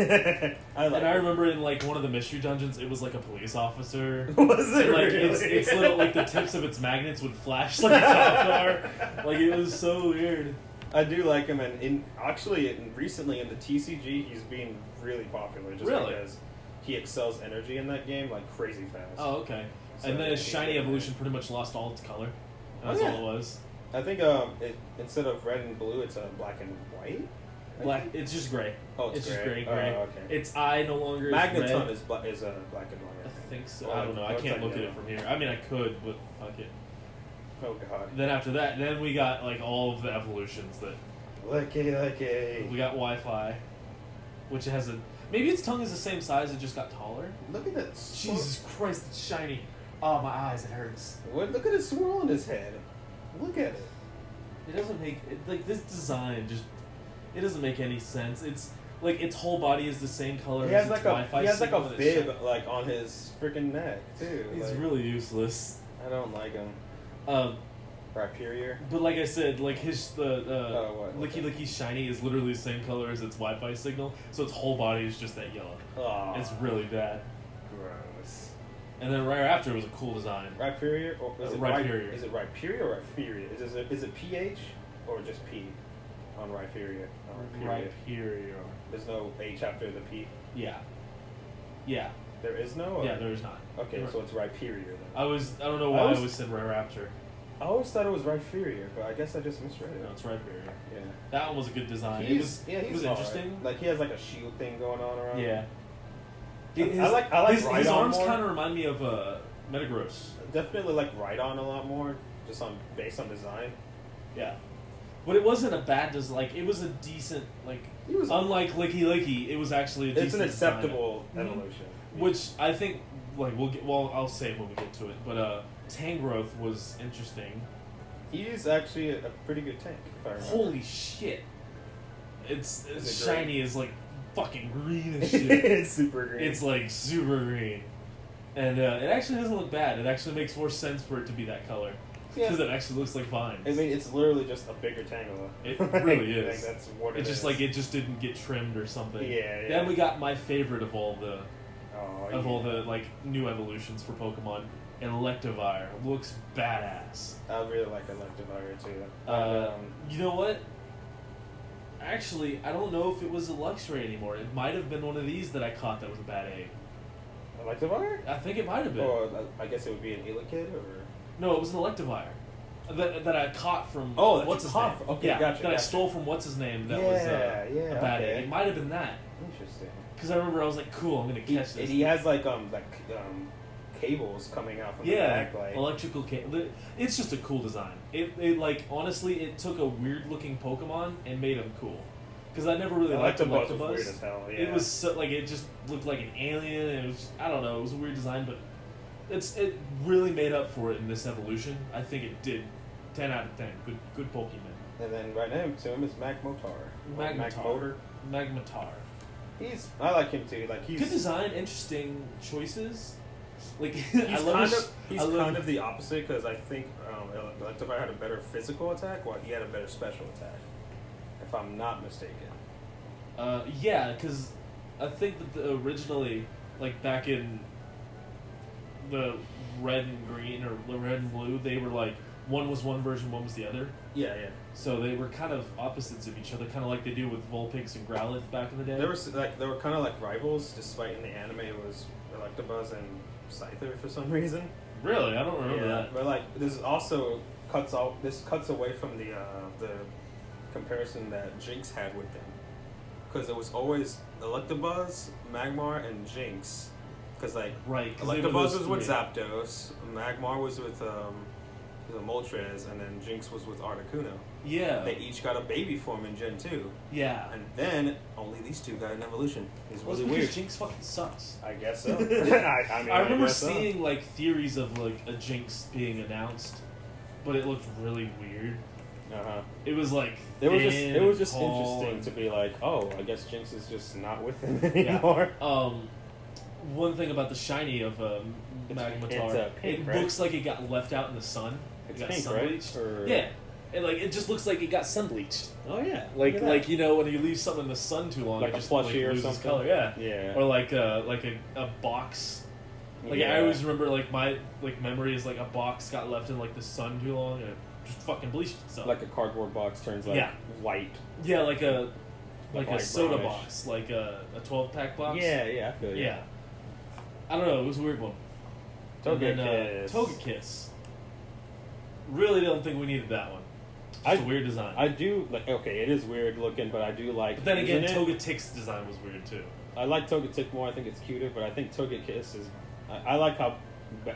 I remember in, like, one of the mystery dungeons, it was, like, a police officer. Was it And, like, really? its little, like, the tips of its magnets would flash like a cop car. Like, it was so weird. I do like him, and recently in the TCG, he's being really popular just Really? because he excels energy in that game like crazy fast. Oh, okay. So And then his he's shiny good. evolution pretty much lost all its color. That's Oh, yeah. all it was. I think instead of red and blue, it's black and white. Black. It's just gray. Oh, it's just gray. gray. Oh, okay. Its eye no longer is Magneton red. is black and white. I think so. Or- I don't know. I or it's can't like look at it yellow. from here. I mean, I could, but fuck it. Oh god. Then after that, then we got like all of the evolutions that Lucky. we got Wi-Fi, which has a maybe its tongue is the same size. It just got taller. Look at that. Jesus Christ, it's shiny. Oh, my eyes, it hurts. What? Look at the swirl on his head. Look at it. It doesn't make like this design just. It doesn't make any sense. It's like its whole body is the same color. He has as like its a Wi-Fi he has like a signal and it's bib shiny. like on his freaking neck too. He's Like, really useless. I don't like him. Rhyperior. But like I said, like his what? Licky Licky Shiny is literally the same color as its Wi-Fi signal, so its whole body is just that yellow. Oh, It's really bad. gross. And then right after it was a cool design. Rhyperior or is it Rhyperior. Is it Rhyperior or Rhyperior? Is it PH or just P? on Rhyperior. Rhyperior. There's no H after the P. Yeah. Yeah. There is no? Or? Yeah, there is not. Okay, so it's Rhyperior then. I don't know why I always said Raptor. I always thought it was Rhyperior, but I guess I just misread it. No, it's Rhyperior. Yeah. That one was a good design. It was interesting. Right. Like he has like a shield thing going on around. Yeah. I like his arms kind of remind me of Metagross. Definitely like Rhydon a lot more, just based on design. Yeah. But it wasn't a bad design. Like, it was a decent, like, unlike Licky Licky, it was actually a decent It's an acceptable evolution. Which I think, like, I'll say it when we get to it, but Tangrowth was interesting. He's actually a pretty good tank, if I remember. Holy shit. It's shiny as, like, fucking green and shit. It's super green. It's, like, super green. And it actually doesn't look bad. It actually makes more sense for it to be that color. Because it actually looks like vines. I mean, it's literally just a bigger Tangela. It really is. Like, that's what it is. Just like it just didn't get trimmed or something. Yeah. Then we got my favorite of all the all the like new evolutions for Pokemon. Electivire looks badass. I really like Electivire too. You know what? Actually, I don't know if it was a Luxray anymore. It might have been one of these that I caught that was a bad egg. Electivire? I think it might have been. Or I guess it would be an Elekid or. No, it was an Electivire that I caught from what's his name. Okay, yeah, gotcha. I stole from what's his name. That was a bad egg. It might have been that. Interesting. Because I remember I was like, "Cool, I'm gonna catch this." He has like cables coming out from the back, like electrical cable. It's just a cool design. It like honestly, it took a weird looking Pokemon and made him cool. Because I never really liked Electabuzz. Was weird as hell. Yeah. It was so, like it just looked like an alien. And it was I don't know. It was a weird design, but it really made up for it in this evolution. I think it did. 10 out of 10. Good Pokemon. And then right next to him is Magmotar. Magmotar. I like him too. Like he's good design, interesting choices. Like he's kind of the opposite because I think Electivire had a better physical attack while he had a better special attack. If I'm not mistaken. Yeah, because I think that originally, like back in the red and green or the red and blue, they were like one was one version, one was the other. Yeah. So they were kind of opposites of each other, kind of like they do with Vulpix and Growlithe back in the day. They were kind of like rivals, despite in the anime it was Electabuzz and Scyther for some reason. Really, I don't remember that. But like this also cuts away from the comparison that Jinx had with them, because it was always Electabuzz, Magmar, and Jinx. Because like Electabuzz was with Zapdos, Magmar was with Moltres, and then Jinx was with Articuno. Yeah. They each got a baby form in Gen 2. Yeah. And then only these two got an evolution. It's really weird. Jinx fucking sucks. I guess so. I remember seeing like theories of like a Jinx being announced, but it looked really weird. It was like it was just interesting to be like, oh, I guess Jinx is just not with him anymore. Yeah. One thing about the shiny of Magmar, it looks like it got left out in the sun. It's got pink, sun right? bleached. Yeah, and like it just looks like it got sun bleached. Oh yeah, like you know when you leave something in the sun too long, like it just a plushie or loses something. Color. Yeah, yeah. Or like a box. Like I always remember like my memory is like a box got left in like the sun too long and it just fucking bleached itself. Like a cardboard box turns like white. Yeah, like a soda brownish box, like a 12-pack box. Yeah, I feel you. Yeah. I don't know, it was a weird one. Togekiss. Really don't think we needed that one. It's a weird design. I do, like, okay, it is weird looking, but I do like... But then again, Togetic's design was weird too. I like Togetic more, I think it's cuter, but I think Togekiss is... I like how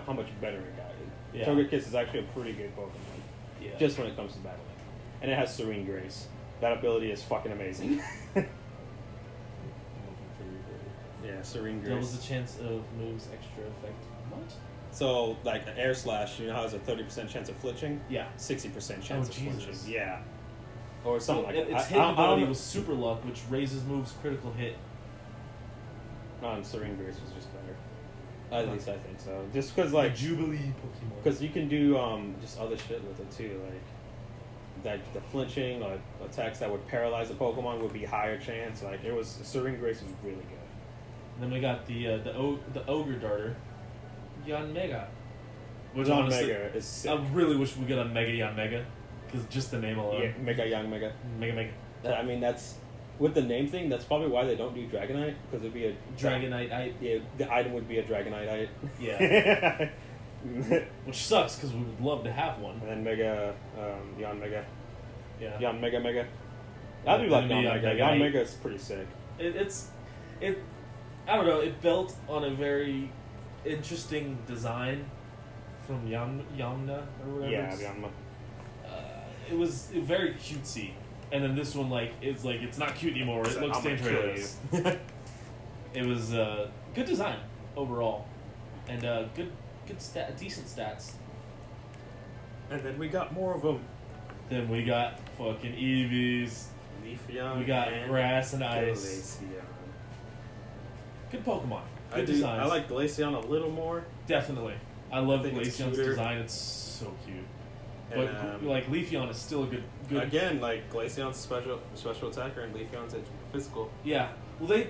much better it got. Yeah. Togekiss is actually a pretty good Pokemon. Yeah. Just when it comes to battling. And it has Serene Grace. That ability is fucking amazing. Yeah, Serene Grace. Doubles the chance of moves extra effect. What? So, like, an Air Slash, you know how it has a 30% chance of flinching? Yeah. 60% chance of flinching. Yeah. Or like something like that. Its hit ability was Super Luck, which raises moves critical hit. On Serene Grace was just better. At least I think so. Just because, like... The Jubilee Pokemon. Because you can do just other shit with it, too. Like, the flinching, like, attacks that would paralyze the Pokemon would be higher chance. Like, it was... Serene Grace was really good. And then we got the Ogre Darter, Yanmega. Which Yanmega is sick. I really wish we got a Mega Yanmega, because just the name alone. Yeah, Mega Yanmega. Mega. I mean, that's with the name thing. That's probably why they don't do Dragonite, because it'd be a Dragonite. Yeah, the item would be a Dragonite. Yeah. Which sucks because we would love to have one. And then Mega, Yon Mega. Yeah. Yon Mega Mega. I do like Yon Mega. Yon Mega is pretty sick. I don't know. It built on a very interesting design from Yamna or whatever. Yeah, Yanma. It was very cutesy, and then this one it's not cute anymore. It looks dangerous. It was good design overall, and decent stats. And then we got more of them. Then we got fucking Eevees. Leafeon. We got and Grass and Ice. Glaceon. Good Pokemon. Good designs. I like Glaceon a little more. Definitely. I love Glaceon's design. It's so cute. And, But Leafeon is still a good. Again, like Glaceon's special attacker and Leafeon's physical. Yeah. Well,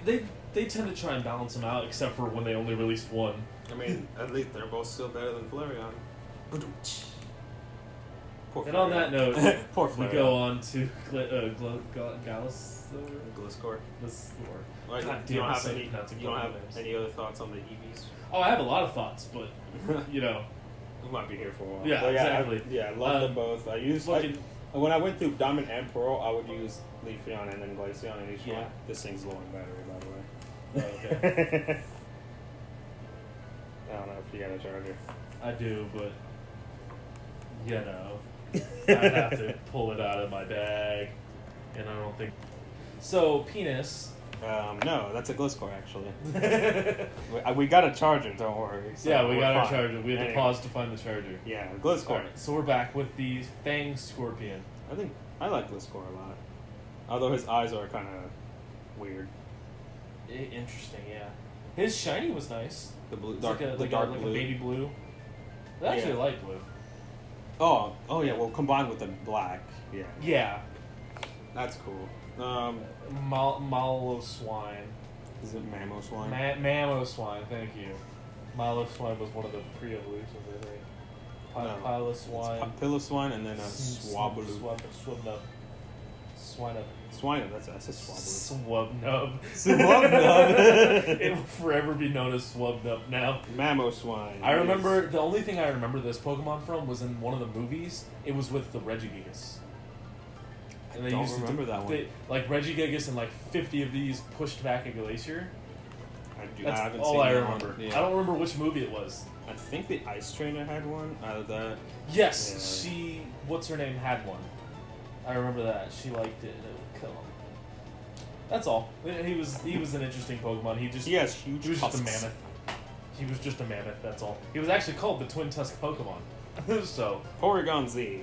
they tend to try and balance them out, except for when they only released one. I mean, at least they're both still better than Flareon. And on that note, Poor we Flareon. go on to Gliscor. God you damn, don't I have suck any. at pronouncing You don't have names. any other thoughts on the Eevees? Oh, I have a lot of thoughts, but We might be here for a while. Yeah, But exactly. I love them both. When I went through Diamond and Pearl, I would use Leafeon and then Glaceon in each one. This thing's low in battery, by the way. Oh, okay. I don't know if you got a charger. I do, but I'd have to pull it out of my bag, and I don't think. So penis. No, that's a Gliscor actually. we got a charger, don't worry. So Yeah, we we're got our fine. charger. We had to Anyway. pause to find the charger. Yeah, Gliscor. Alright, so we're back with the Fang Scorpion. I think I like Gliscor a lot. Although his eyes are kind of weird. Interesting, yeah. His shiny was nice. The blue, It's dark, like a the dark blue. a baby blue. I actually Yeah. like blue. Oh yeah. Well, combined with the black. Yeah. Yeah. That's cool. Malo Swine. Is it Mamoswine? Mammo Swine, thank you. Malo Swine was one of the pre-evolutions, I think. No. Piloswine. Piloswine and then a Swablu. Swabnub. Swineup. Swine, that's a Swablu. Swabnub. Swabnub. It will forever be known as Swabnub now. Mamoswine. I remember, the only thing I remember this Pokemon from was in one of the movies. It was with the Regigigas. And I don't remember that one. Like Regigigas and like 50 of these pushed back a glacier. That's haven't all seen I that remember. one. Yeah. I don't remember which movie it was. I think the Ice Trainer had one out of that. Yes, Yeah. she. What's her name had one. I remember that she liked it and it would kill him. That's all. He was an interesting Pokemon. He has huge He was just a tusks. mammoth. He was just a mammoth. That's all. He was actually called the Twin Tusk Pokemon. So Porygon Z.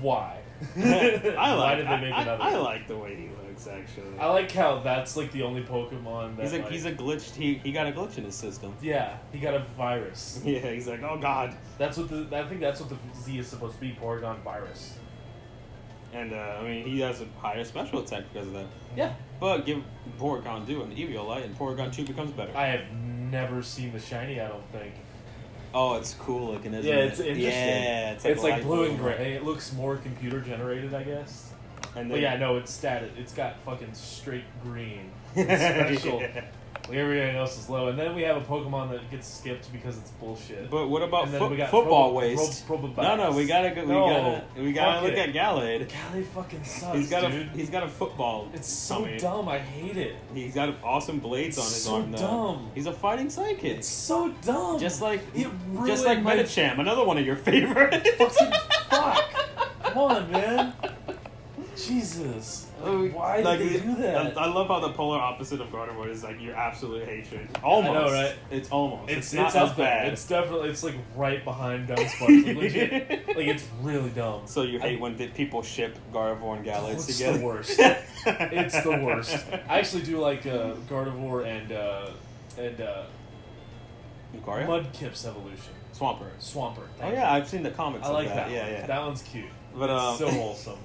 why? Why did they make another? I like the way he looks actually. I like how that's like the only Pokemon that He's a glitched. He got a glitch in his system. Yeah, he got a virus. Yeah, he's like, oh god. I think that's what the Z is supposed to be, Porygon virus. And I mean, he has a higher special attack because of that. Yeah. But give Porygon 2 an Eviolite, and Porygon 2 becomes better. I have never seen the shiny, I don't think. Oh, it's cool looking, isn't it? Yeah, it's interesting. Yeah, It's like light blue and gray. It looks more computer generated, I guess. And But then, yeah, no, it's static. It's got fucking straight green. It's special. Yeah. Like everything else is low. And then we have a Pokemon that gets skipped because it's bullshit. But what about And then we got football waste? Probopax. No, we gotta go. We gotta look at Gallade. Gallade fucking sucks, He's got dude. he's got a football. It's so tummy. dumb. I hate it. He's got awesome blades on It's his so arm. Though. dumb. He's a fighting psychic. It's so dumb. Just like It just like ruined my- Medicham, another one of your favorites. Fucking fuck. Come on, man. Jesus. Why did they do that? I love how the polar opposite of Gardevoir is like your absolute hatred. Almost. I know, right? It's almost. It's not up as there. bad. It's definitely, it's like right behind Dunsparce. Like, legit. Like, it's really dumb. So you hate when people ship Gardevoir and Gallade It's together? the worst. It's the worst. I actually do like Gardevoir and Lucario? Mudkip's evolution. Swampert. Swampert. Oh Thank yeah, you. I've seen the comics. I like of that. Yeah, one. yeah. That one's cute. But It's so wholesome.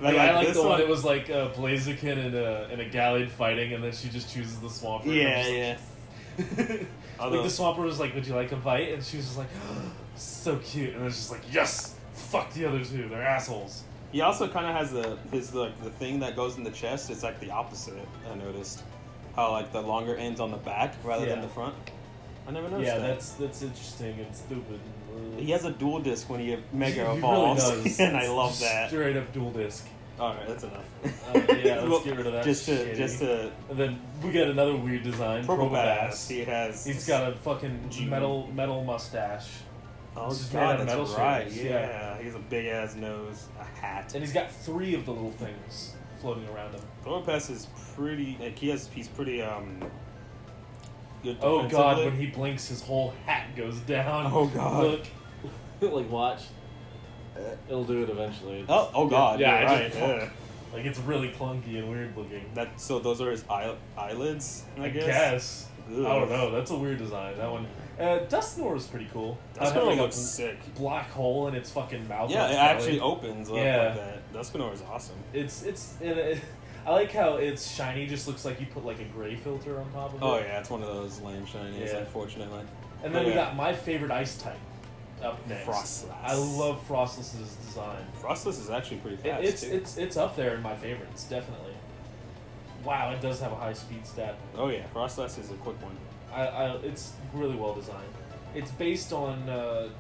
But I like this the one that was like Blaziken and a Gallade fighting, and then she just chooses the Swampert. Yeah, yeah. Like the Swampert was like, "Would you like a bite?" And she was just like, "So cute," and it's just like, "Yes, fuck the other two, they're assholes." He also kind of has the thing that goes in the chest. It's like the opposite. I noticed how like the longer ends on the back rather than the front. I never noticed that. Yeah, that's interesting and stupid. He has a dual disc when he Mega evolves, really does. and I love that. Straight up dual disc. All right, that's enough. Yeah, let's get rid of that. Just to. And then we got another weird design. Probopass. He's got a fucking metal mustache. Oh This is made god, out of that's metal right. shavings, Yeah, he has a big ass nose, a hat, and he's got 3 of the little things floating around him. Probopass is pretty. Like he's pretty good. Oh god, when he blinks, his whole hat goes down. Oh god. Look, like watch. It'll do it eventually. Oh god. Yeah, you're right. Yeah. Like it's really clunky and weird looking. So those are his eyelids, I guess. Guess. Ugh. I don't know. That's a weird design. That one. Dusknoir is pretty cool. Dusknoir looks sick. Black hole in its fucking mouth. Yeah, it actually opens up Yeah. like that. Dusknoir is awesome. I like how it's shiny. Just looks like you put like a gray filter on top of it. Oh yeah, it's one of those lame shinies, Yeah. unfortunately. And then we got my favorite ice type up next. Frostless. I love Frostless's design. Frostless is actually pretty fast. It's up there in my favorites, definitely. Wow, it does have a high speed stat. Oh yeah, Frostless is a quick one. It's really well designed. It's based on God,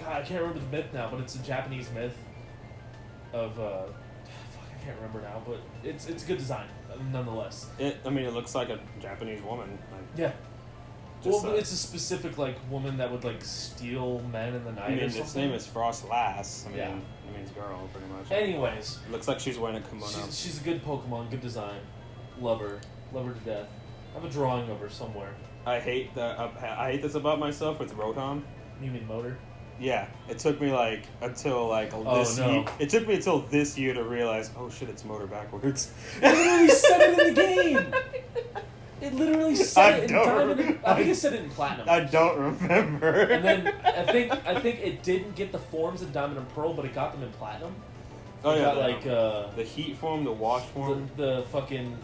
I can't remember the myth now, but it's a Japanese myth of fuck, I can't remember now, but it's a good design nonetheless. It looks like a Japanese woman. Yeah. Just, Well, it's a specific like woman that would like steal men in the night. I mean, or its something. name is Frostlass. Yeah. It means girl, pretty much. Anyways, Looks like she's wearing a kimono. she's a good Pokemon, good design. Love her to death. I have a drawing of her somewhere. I hate that. I hate this about myself with Rotom. You mean motor? Yeah, it took me until this no. year. It took me until this year to realize, oh shit, it's motor backwards. It literally said it in the game. It literally said it in Diamond. I think it said it in Platinum. I don't remember. And then I think it didn't get the forms in Diamond and Pearl, but it got them in Platinum. Oh It yeah, got the heat form, the wash form. the fucking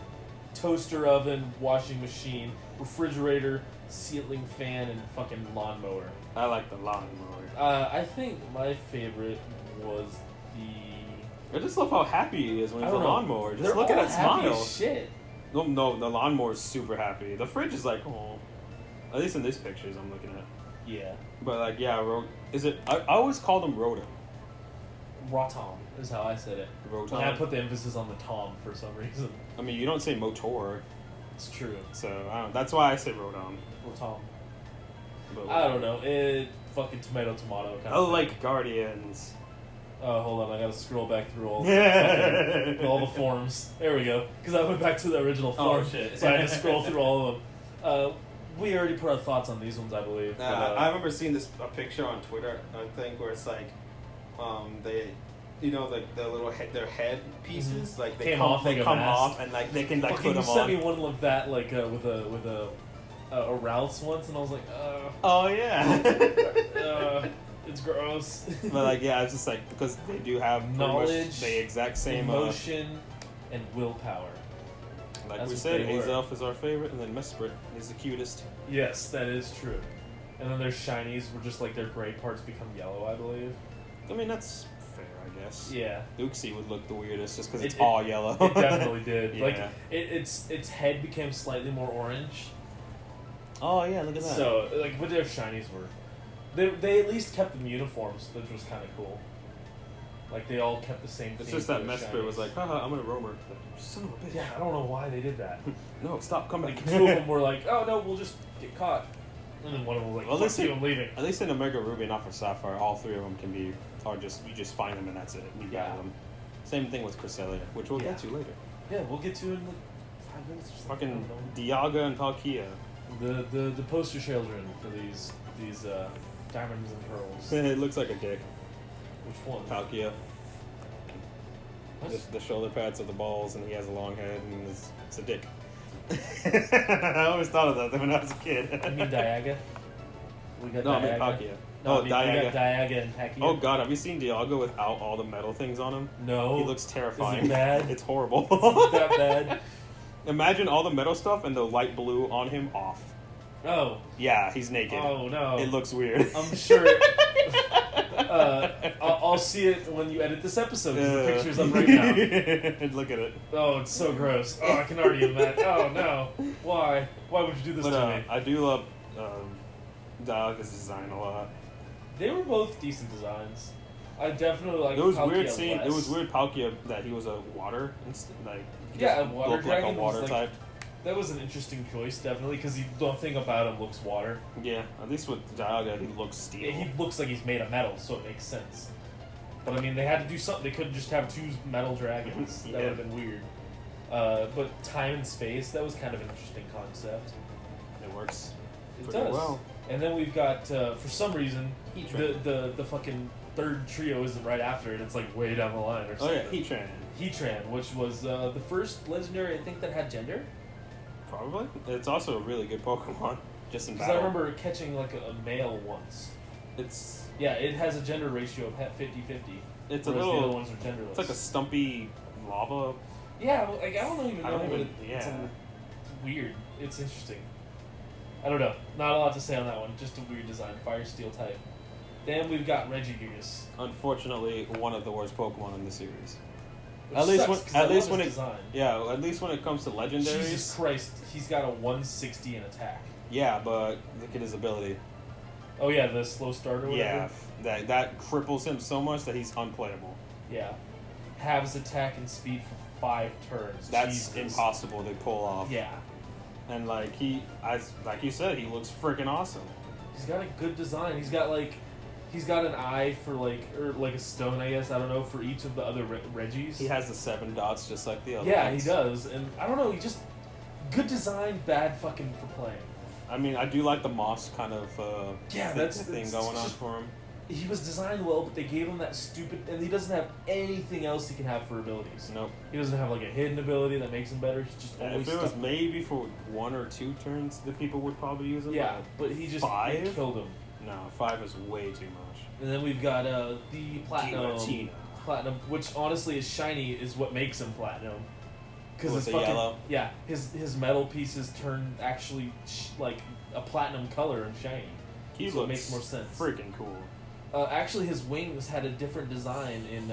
toaster oven, washing machine, refrigerator, ceiling fan, and fucking lawnmower. I like the lawnmower. I think my favorite was the. I just love how happy he is when he's a lawnmower. Just They're look at all that happy smile. as shit. No, the lawnmower is super happy. The fridge is like, oh. At least in these pictures I'm looking at. Yeah. But is it? I always called him Rotom. Rotom is how I said it. Rotom. And I put the emphasis on the Tom for some reason. I mean, you don't say Motor, It's true. so that's why I say Rotom. Rotom. But, I don't know. It fucking tomato kind I of thing. like Guardians. Oh, hold on. I gotta scroll back through all the forms. There we go. Because I went back to the original form. Oh, shit. So I had to scroll through all of them. We already put our thoughts on these ones, I believe. But, I remember seeing a picture on Twitter, I think, where it's like, they, like the little their head pieces, like they come off, and like they can like put them on. You sent me one like that, like with a Ralph's once, and I was like, oh yeah. it's gross. But it's just like because they do have knowledge, the exact same emotion, and willpower. Like That's we what said, they were. Azelf is our favorite, and then Mesprit is the cutest. Yes, that is true. And then their shinies were just like their gray parts become yellow, I believe. I mean, that's fair, I guess. Yeah. Uxie would look the weirdest just because it's all yellow. It definitely did. Yeah. Like its head became slightly more orange. Oh yeah, look at that. So like what their shinies were, they at least kept them uniforms, which was kind of cool. Like they all kept the same. It's just that Mesprit was like, haha, I'm gonna roamer. Son of a bitch. Yeah, I don't know why they did that. No, stop, come back. Like, two of them were like, oh no, we'll just get caught. And then one of them was like, fuck you, I'm leaving. At least in Omega Ruby and Alpha Sapphire, all three of them can be, you just find them and that's it. You got them. Same thing with Cresselia, which we'll get to later. Yeah, we'll get to in like 5 minutes. Or fucking Dialga and Palkia. The poster children for these diamonds and pearls. It looks like a dick. Which one? Palkia. The shoulder pads are the balls, and he has a long head, and it's a dick. I always thought of that when I was a kid. You mean Dialga? We got Dialga. I mean Palkia. No, Dialga. We got Dialga and Palkia. Oh god, have you seen Dialga without all the metal things on him? No. He looks terrifying. Is it bad? It's horrible. Is it that bad? Imagine all the metal stuff and the light blue on him off. Oh. Yeah, he's naked. Oh no. It looks weird. I'm sure. I'll see it when you edit this episode because the picture's up right now. Look at it. Oh, it's so gross. Oh, I can already imagine. Oh no, why? Why would you do this to me? I do love Dialga's design a lot. They were both decent designs. I definitely like. It was Palkia weird seeing. less. It was weird Palkia that he was a water, like yeah, a water looked dragon like a water was type. That was an interesting choice, definitely, because the thing about him looks water. Yeah, at least with Dialga, he looks steel. Yeah, he looks like he's made of metal, so it makes sense. But I mean, they had to do something. They couldn't just have two metal dragons. That would have been weird. But time and space, that was kind of an interesting concept. It works. It pretty does. well. And then we've got, for some reason, Heatran. the fucking third trio isn't right after it. It's like way down the line or something. Oh yeah, Heatran. Heatran, which was the first legendary I think that had gender. Probably. It's also a really good Pokemon. Just in Because battle. I remember catching like a male once. It's Yeah, it has a gender ratio of 50-50. It's a whereas little. the other ones are genderless. It's like a stumpy lava. Yeah, well, like I don't even know. I don't what even- it's yeah. weird. It's interesting. I don't know. Not a lot to say on that one. Just a weird design. Fire Steel type. Then we've got Regigigas. Unfortunately, one of the worst Pokemon in the series. Which At least sucks, when- 'cause at I least love when his design. Yeah, at least when it comes to legendaries. Jesus Christ, he's got a 160 in attack. Yeah, but look at his ability. Oh yeah, the slow start or Yeah, whatever. that cripples him so much that he's unplayable. Yeah. Halves attack and speed for 5 turns. That's Jesus. impossible to pull off. Yeah. And like like you said, he looks freaking awesome. He's got a good design. He's got an eye for or like a stone, I guess. I don't know, for each of the other Reggies. He has the 7 dots just like the other Yeah, ones. he does. And I don't know, he just good design, bad fucking for playing. I mean, I do like the moss kind of that's thing going on for him. He was designed well, but they gave him that stupid, and he doesn't have anything else he can have for abilities. Nope. He doesn't have like a hidden ability that makes him better. He's just always If it was stuck. maybe for 1 or 2 turns, the people would probably use him. Yeah, but he just 5? killed him. No, 5 is way too much. And then we've got the platinum. Giratina. Platinum, which honestly is shiny, is what makes him platinum. Because With his the fucking yellow? yeah, his metal pieces turn actually like a platinum color and shiny. He So it looks makes more sense. freaking cool. Actually, his wings had a different design in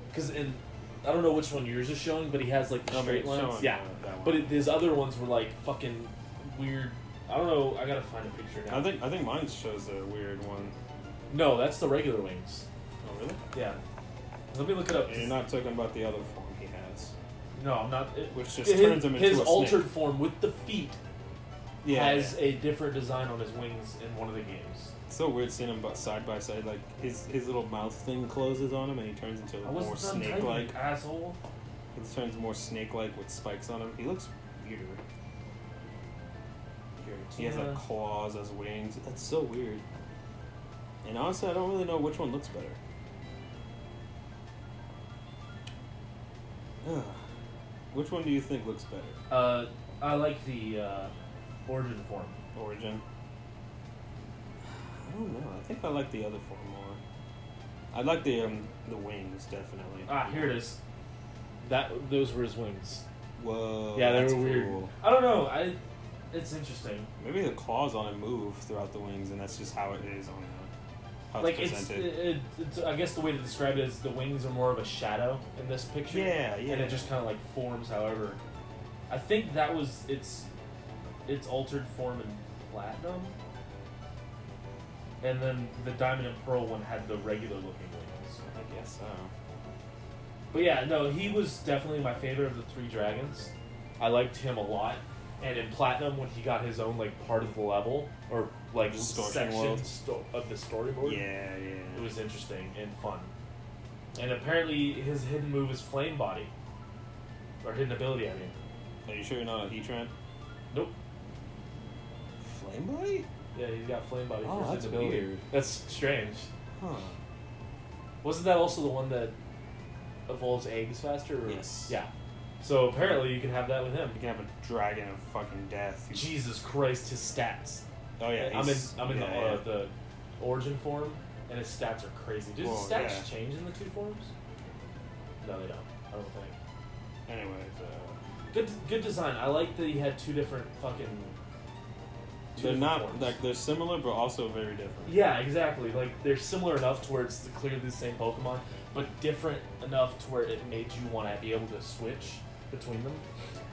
because in I don't know which one yours is showing, but he has like the No, but straight it's lines. showing, Yeah, that one. but his other ones were like fucking weird. I don't know. I gotta find a picture now. I think mine shows a weird one. No, that's the regular wings. Oh really? Yeah. Let me look it up. And you're not talking about the other form he has, No, I'm not. which just turns him into his a altered snake. form with the feet has a different design on his wings in one of the games. It's so weird seeing him side by side. Like his little mouth thing closes on him, and he turns into I more wasn't done snake-like. typing, asshole. He turns more snake-like with spikes on him. He looks weirder. He has like Yeah. claws as wings. That's so weird. And honestly, I don't really know which one looks better. Which one do you think looks better? I like the origin form. Origin. I don't know. I think I like the other form more. I like the wings definitely. Ah, here it is. Those were his wings. Whoa. Yeah, they that's were weird. cool. I don't know. It's interesting. Maybe the claws on it move throughout the wings, and that's just how it is on how Like it's it's, presented. it's I guess the way to describe it is the wings are more of a shadow in this picture. Yeah, yeah. And it just kind of like forms. However, I think that was its altered form in platinum. And then the diamond and pearl one had the regular looking wings. I guess so. But yeah, no, he was definitely my favorite of the 3 dragons. I liked him a lot. And in platinum, when he got his own like part of the level or like Distortion section world. of the storyboard, Yeah, it yeah. was interesting and fun. And apparently, his hidden move is Flame Body, or hidden ability. I mean, Are you sure you're not a Heatran? nope. Flame Body? Yeah, he's got Flame Body Oh, for his that's hidden ability. weird. That's strange. Huh. Wasn't that also the one that evolves eggs faster? Or? Yes. Yeah. So apparently, you can have that with him. You can have a dragon of fucking death. Jesus Christ, his stats. Oh yeah, I'm in yeah. the origin form, and his stats are crazy. Do his Whoa, stats yeah. change in the 2 forms? No, they don't. I don't think. Anyways, Good design. I like that he had 2 different fucking They're not like they're similar, but also very different. Yeah, exactly. Like they're similar enough to where it's clearly the same Pokemon, but different enough to where it made you want to be able to switch between them.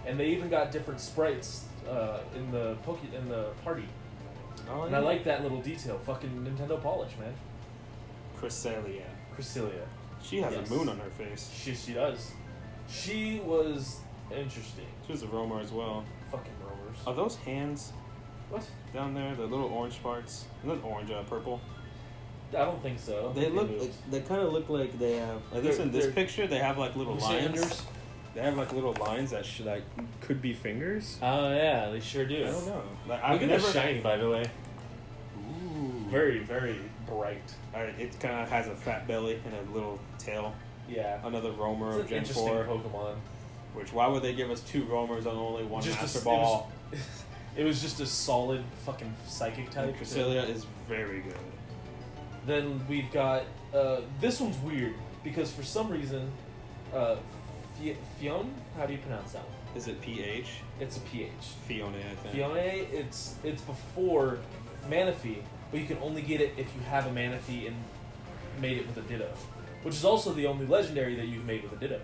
And they even got different sprites in the party. Oh, and I like that little detail. Fucking Nintendo polish, man. Cresselia. She has a moon on her face. She does. She was interesting. She was a roamer as well. Fucking roamers. Are those hands? What? Down there, the little orange parts. Not orange, purple. I don't think so. They look. They kind of look like they have. At least in this picture, they have like little lines. They have like little lines that could be fingers. Oh yeah, they sure do. I don't know. Like, Look at the shiny, by the way. Ooh. Very, very bright. It kind of has a fat belly and a little tail. Yeah. Another roamer of Gen 4. Pokemon. Which, why would they give us 2 roamers on only one Master Ball? It was just a solid fucking psychic type. Cresselia is very good. Then we've got this one's weird because for some reason, Fion, how do you pronounce that one? Is it PH? It's a PH. Fione, I think. Fione, it's before Manaphy, but you can only get it if you have a Manaphy and made it with a Ditto, which is also the only legendary that you've made with a Ditto,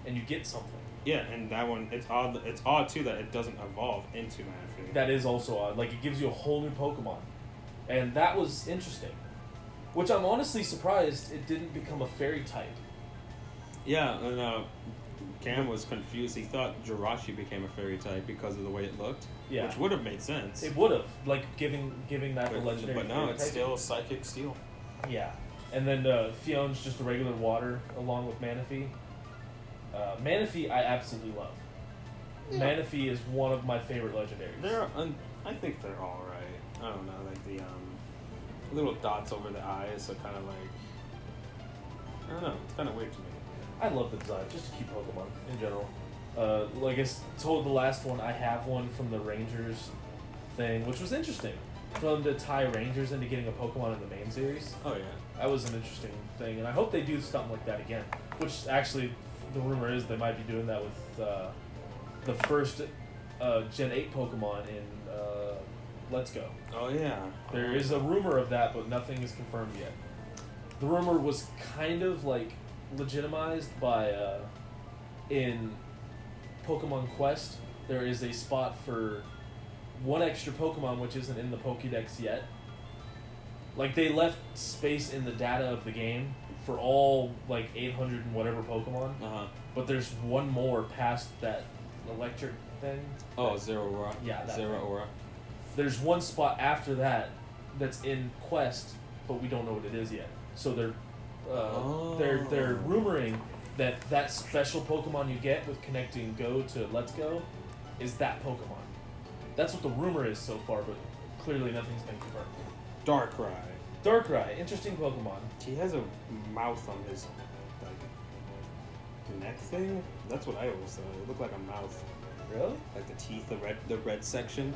and you get something. Yeah, and that one, it's odd. It's odd too that it doesn't evolve into Manaphy. That is also odd. Like it gives you a whole new Pokemon, and that was interesting. Which I'm honestly surprised it didn't become a fairy type. Yeah, and Cam was confused. He thought Jirachi became a fairy type because of the way it looked. Yeah. Which would have made sense. It would have, like giving that the legendary. But no, it's type. Still Psychic Steel. Yeah. And then Fion's just a regular water along with Manaphy. Manaphy I absolutely love. Yeah. Manaphy is one of my favorite legendaries. I think they're all right. I don't know, like the little dots over the eyes are kind of like, I don't know, it's kind of weird to me. I love the design, just a cute Pokemon in general. Like I told the last one, I have one from the Rangers thing, which was interesting. For them to tie Rangers into getting a Pokemon in the main series. Oh yeah. That was an interesting thing, and I hope they do something like that again. Which actually, the rumor is they might be doing that with the first Gen 8 Pokemon in Let's Go. Oh yeah. There is a rumor of that, but nothing is confirmed yet. The rumor was kind of like legitimized by in Pokemon Quest. There is a spot for one extra Pokemon which isn't in the Pokédex yet. Like they left space in the data of the game for all like 800 and whatever Pokemon. But there's one more past that electric thing. Oh, Zeraora. Yeah, Zeraora. There's one spot after that that's in Quest, but we don't know what it is yet. So they're rumoring that special Pokemon you get with connecting Go to Let's Go is that Pokemon. That's what the rumor is so far, but clearly nothing's been confirmed. Darkrai, interesting Pokemon. He has a mouth on his like neck thing. That's what I always thought. It looked like a mouth. Really? Like the teeth, the red section.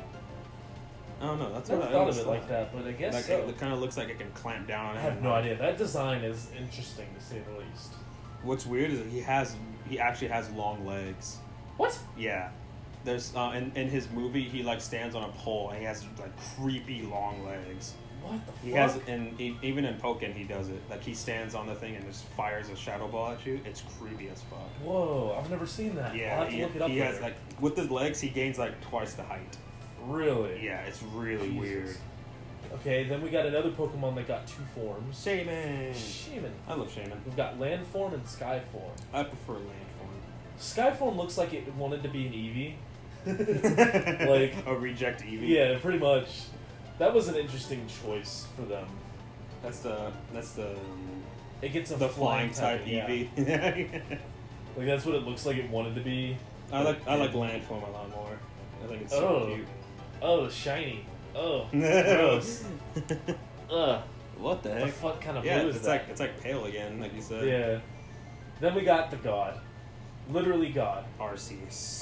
I don't know. That's I what I thought always of it like that, but I guess like so. It kind of looks like it can clamp down on it. I have no idea. That design is interesting to say the least. What's weird is that he actually has long legs. What? Yeah. There's in his movie he like stands on a pole and he has like creepy long legs. What the fuck? He has even in Pokken he does it. Like he stands on the thing and just fires a shadow ball at you. It's creepy as fuck. Whoa, I've never seen that. Yeah, I'll have to look it up. He has like with his legs he gains like twice the height. Really? Yeah, it's really weird. Okay, then we got another Pokemon that got 2 forms. Shaman. I love Shaman. We've got Land Form and Sky Form. I prefer Land Form. Sky Form looks like it wanted to be an Eevee. Like a reject Eevee. Yeah, pretty much. That was an interesting choice for them. That's the. It gets the flying type Eevee. Yeah. Like that's what it looks like it wanted to be. I like Land Form a lot more. I think it's so cute. Oh, shiny. Oh, gross. Ugh. What the heck? The fuck kind of blue is that? It's like pale again, like you said. Yeah. Then we got the god. Literally god. Arceus.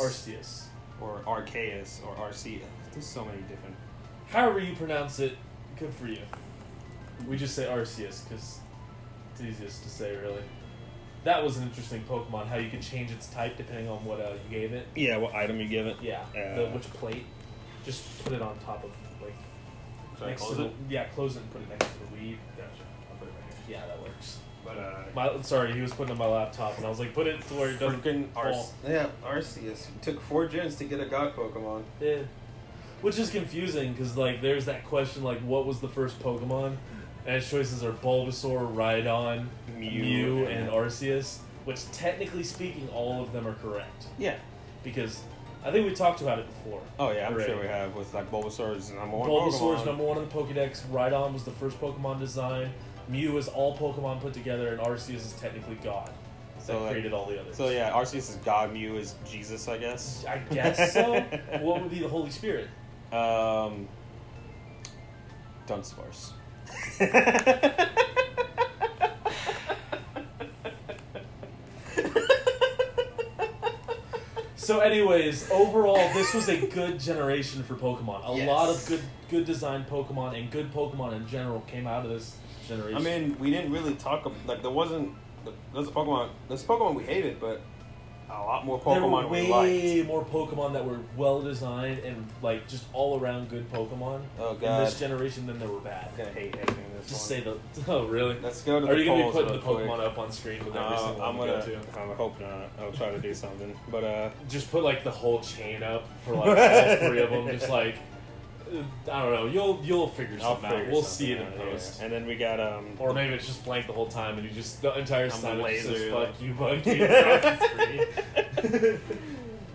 Or Arceus, or Arceus. There's so many different... However you pronounce it, good for you. We just say Arceus, because it's easiest to say, really. That was an interesting Pokemon, how you can change its type depending on what you gave it. Yeah, what item you give it. Yeah, which plate. Just put it on top of, like, Should I close it? Yeah, close it and put it next to the weed. Gotcha. I'll put it right here. Yeah, that works. But Sorry, he was putting it on my laptop, and I was like, put it to where it doesn't fall. Yeah, Arceus. It took 4 gens to get a God Pokemon. Yeah. Which is confusing, because, like, there's that question, like, what was the first Pokemon? And its choices are Bulbasaur, Rhydon, Mew, and Arceus. Which, technically speaking, all of them are correct. Yeah. Because I think we talked about it before. Oh, yeah, I'm already. sure we have, with, like, Bulbasaur's number 1 Bulbasaur's Pokemon. number 1 in the Pokedex. Rhydon was the first Pokemon design. Mew is all Pokemon put together, and Arceus is technically God. So that created all the others. So yeah, Arceus is God, Mew is Jesus, I guess. I guess so. What would be the Holy Spirit? Dunsparce. So anyways, overall, this was a good generation for Pokemon. A lot of good designed Pokemon and good Pokemon in general came out of this generation. I mean, we didn't really talk, like, there's a Pokemon we hated, but a lot more Pokemon we liked. Way more Pokemon that were well designed and, like, just all around good Pokemon in this generation than there were bad. I'm gonna hate editing this Just one. say the... Oh, really? Let's go to the Are you going to be polls putting the real Pokemon quick. up on screen with every single one we go to? I hope not. I'll try to do something. But, just put, like, the whole chain up for, like, all 3 of them. Just, like... I don't know. You'll figure something out. We'll see it in post. Yeah. And then we got or maybe it's just blank the whole time, and you just the entire time it just says like... "fuck you, Bucky" across the screen.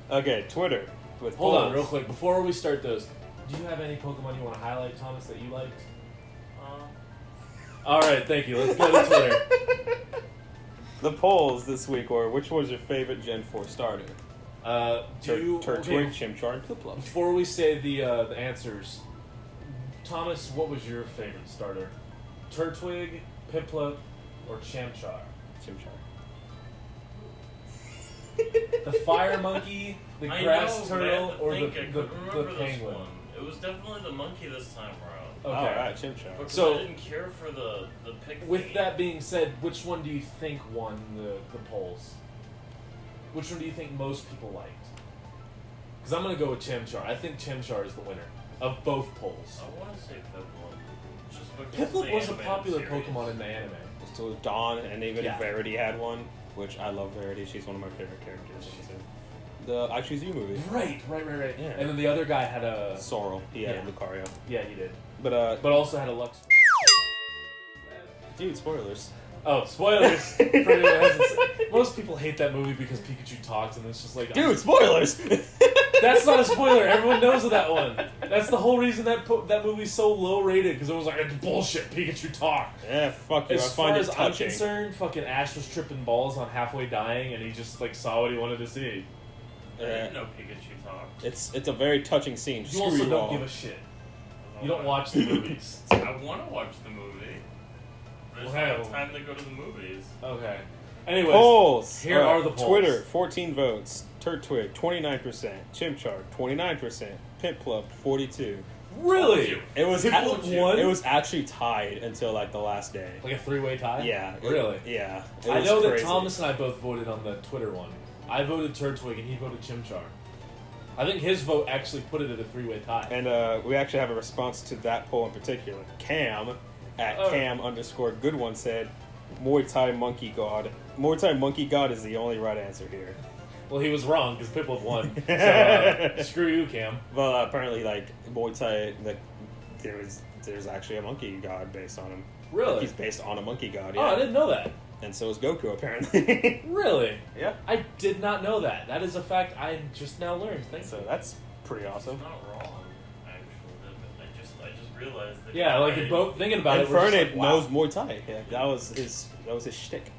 Okay, Twitter with Hold polls. on, real quick before we start those. Do you have any Pokemon you want to highlight, Thomas, that you liked? All right, thank you. Let's go to Twitter. The polls this week were: which was your favorite Gen 4 starter? Turtwig, Chimchar, and Piplup. Before we say the answers, Thomas, what was your favorite starter? Turtwig, Piplup, or Chimchar? Chimchar. The fire monkey, the grass turtle, or the penguin? It was definitely the monkey this time around. Okay. Alright, Chimchar. Because So- I didn't care for the pig With thingy. that being said, which one do you think won the polls? Which one do you think most people liked? Because I'm going to go with Chimchar. I think Chimchar is the winner of both polls. I want to say Piplup. Just because Piplup was a animated popular series. Pokemon in the anime. So Dawn, and even Yeah. Verity had one, which I love Verity. She's one of my favorite characters. The I Choose You movie. Right. Yeah. And then the other guy had a... Sorrel. He had a Lucario. Yeah, he did. But also had a Lux... dude, spoilers. Oh, spoilers! For anyone who hasn't seen- most people hate that movie because Pikachu talks, and it's just like... Dude, spoilers! That's not a spoiler. Everyone knows that one. That's the whole reason that movie's so low rated, because it was like, it's bullshit, Pikachu talk. Yeah, fuck you. As I far find as it I'm touching. concerned, fucking Ash was tripping balls on halfway dying, and he just like saw what he wanted to see. I didn't know Pikachu talked. It's a very touching scene. You Screw also you don't all. give a shit. You don't watch the movies. I want to watch the movie. There's Well, no time to go to the movies. Okay. Anyways, Polls. here are the polls. Twitter, 14 votes. Turtwig, 29%. Chimchar, 29%. Piplup, 42. Really? It was Piplup won? It was actually tied until like the last day. Like a 3-way tie? Yeah. Really? Yeah. I was know that crazy. Thomas and I both voted on the Twitter one. I voted Turtwig and he voted Chimchar. I think his vote actually put it at a 3-way tie. And we actually have a response to that poll in particular. Cam, at Cam_good1 said, Muay Thai Monkey God. Muay Thai Monkey God is the only right answer here. Well, he was wrong because Piplup won. So screw you, Cam. Well, apparently, like, Muay Thai, like, there's actually a monkey god based on him. Really? Like, he's based on a monkey god, yeah. Oh, I didn't know that. And so is Goku, apparently. Really? Yeah. I did not know that. That is a fact I just now learned. Thank So you. that's pretty awesome. It's not wrong, actually. I just realized that. Yeah, like you're both thinking about And it. We're just Fernet like, wow. knows Muay Thai. Yeah, that was his shtick.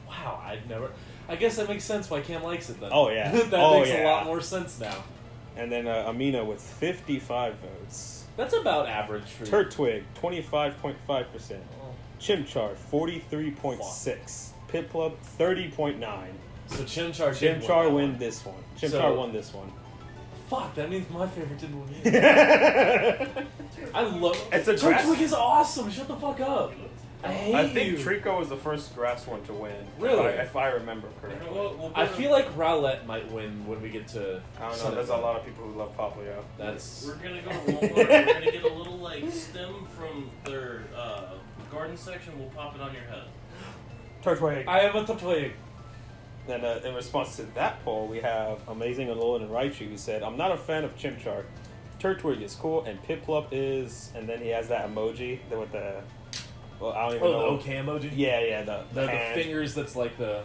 Wow, I'd never. I guess that makes sense why Cam likes it then. Oh, yeah. That Oh, makes a yeah. lot more sense now. And then Amino with 55 votes. That's about average for Turtwig, 25.5%. Oh. Chimchar, 43.6%. Piplup, 30.9%. So Chimchar Chimchar win this one. Chimchar won this one. Fuck, that means my favorite didn't win either. I love It's a grass- Turtwig is awesome. Shut the fuck up. I think Trico was the first grass one to win. Really? If I remember correctly. I feel like Rowlett might win when we get to... I don't know, there's a lot of people who love Papaya. We're gonna go to Walmart, we're gonna get a little, like, stem from their garden section, we'll pop it on your head. Turtwig. I am a Turtwig. And in response to that poll, we have Amazing Alolan and Raichu who said, I'm not a fan of Chimchar. Turtwig is cool, and Piplup is... And then he has that emoji with the... Well, I don't even know. Oh, the OK emoji? Yeah, the fingers that's like the...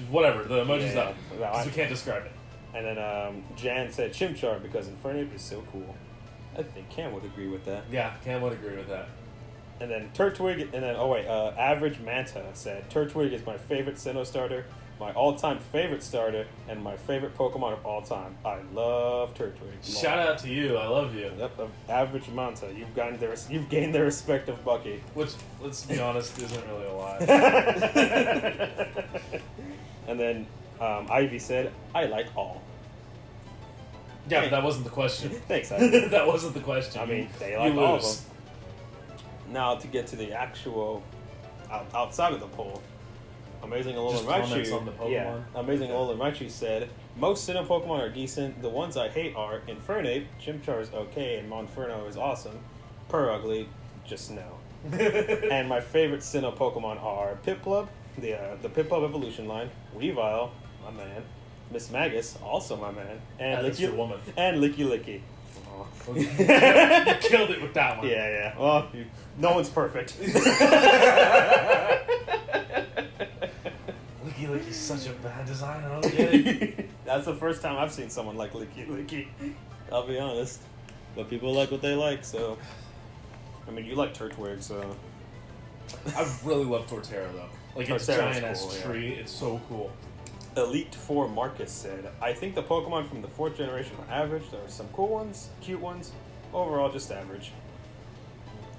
Whatever, the emoji's up. Because we can't describe it. And then Jan said Chimchar because Infernape is so cool. I think Cam would agree with that. Yeah, Cam would agree with that. And then Turtwig, and then, Average Manta said, Turtwig is my favorite Sinnoh starter, my all-time favorite starter, and my favorite Pokemon of all time. I love Turtwig. Shout out to you, I love you. Yep, Average Manta, you've gained the respect of Bucky. Which, let's be honest, isn't really a lot. And then Ivy said, I like all. Yeah, but that wasn't the question. Thanks, Ivy. That wasn't the question. I mean, they like all of them. Now, to get to the actual, outside of the poll, Amazing Alolan Raichu. On the Pokemon. Yeah, Amazing Alolan Raichu said, most Sinnoh Pokemon are decent. The ones I hate are Infernape, Chimchar is okay, and Monferno is awesome. Per ugly, just no. And my favorite Sinnoh Pokemon are Piplup, the Piplup evolution line, Weavile, my man, Miss Magus, also my man, and woman. And Licky Licky. You killed it with that one. Yeah. Well, no one's perfect. Licky Licky's such a bad design. I don't get it. That's the first time I've seen someone like Licky Licky. I'll be honest. But people like what they like, so... I mean, you like Turtwig, so... I really love Torterra, though. Like, it's a giant-ass tree. Yeah. It's so cool. Elite 4 Marcus said, I think the Pokemon from the 4th generation are average. There are some cool ones, cute ones. Overall, just average.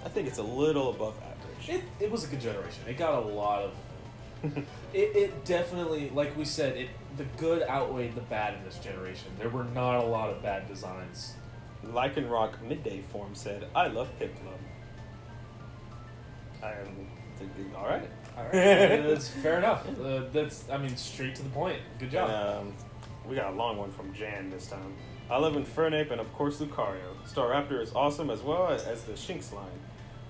I think it's a little above average. It was a good generation. It got a lot of... it definitely, like we said, the good outweighed the bad in this generation. There were not a lot of bad designs. Lycanroc Midday Form said, I love Piplup. I'm thinking, alright. That's fair enough. That's straight to the point. Good job. And, we got a long one from Jan this time. I love Infernape and of course Lucario. Staraptor is awesome as well as the Shinx line.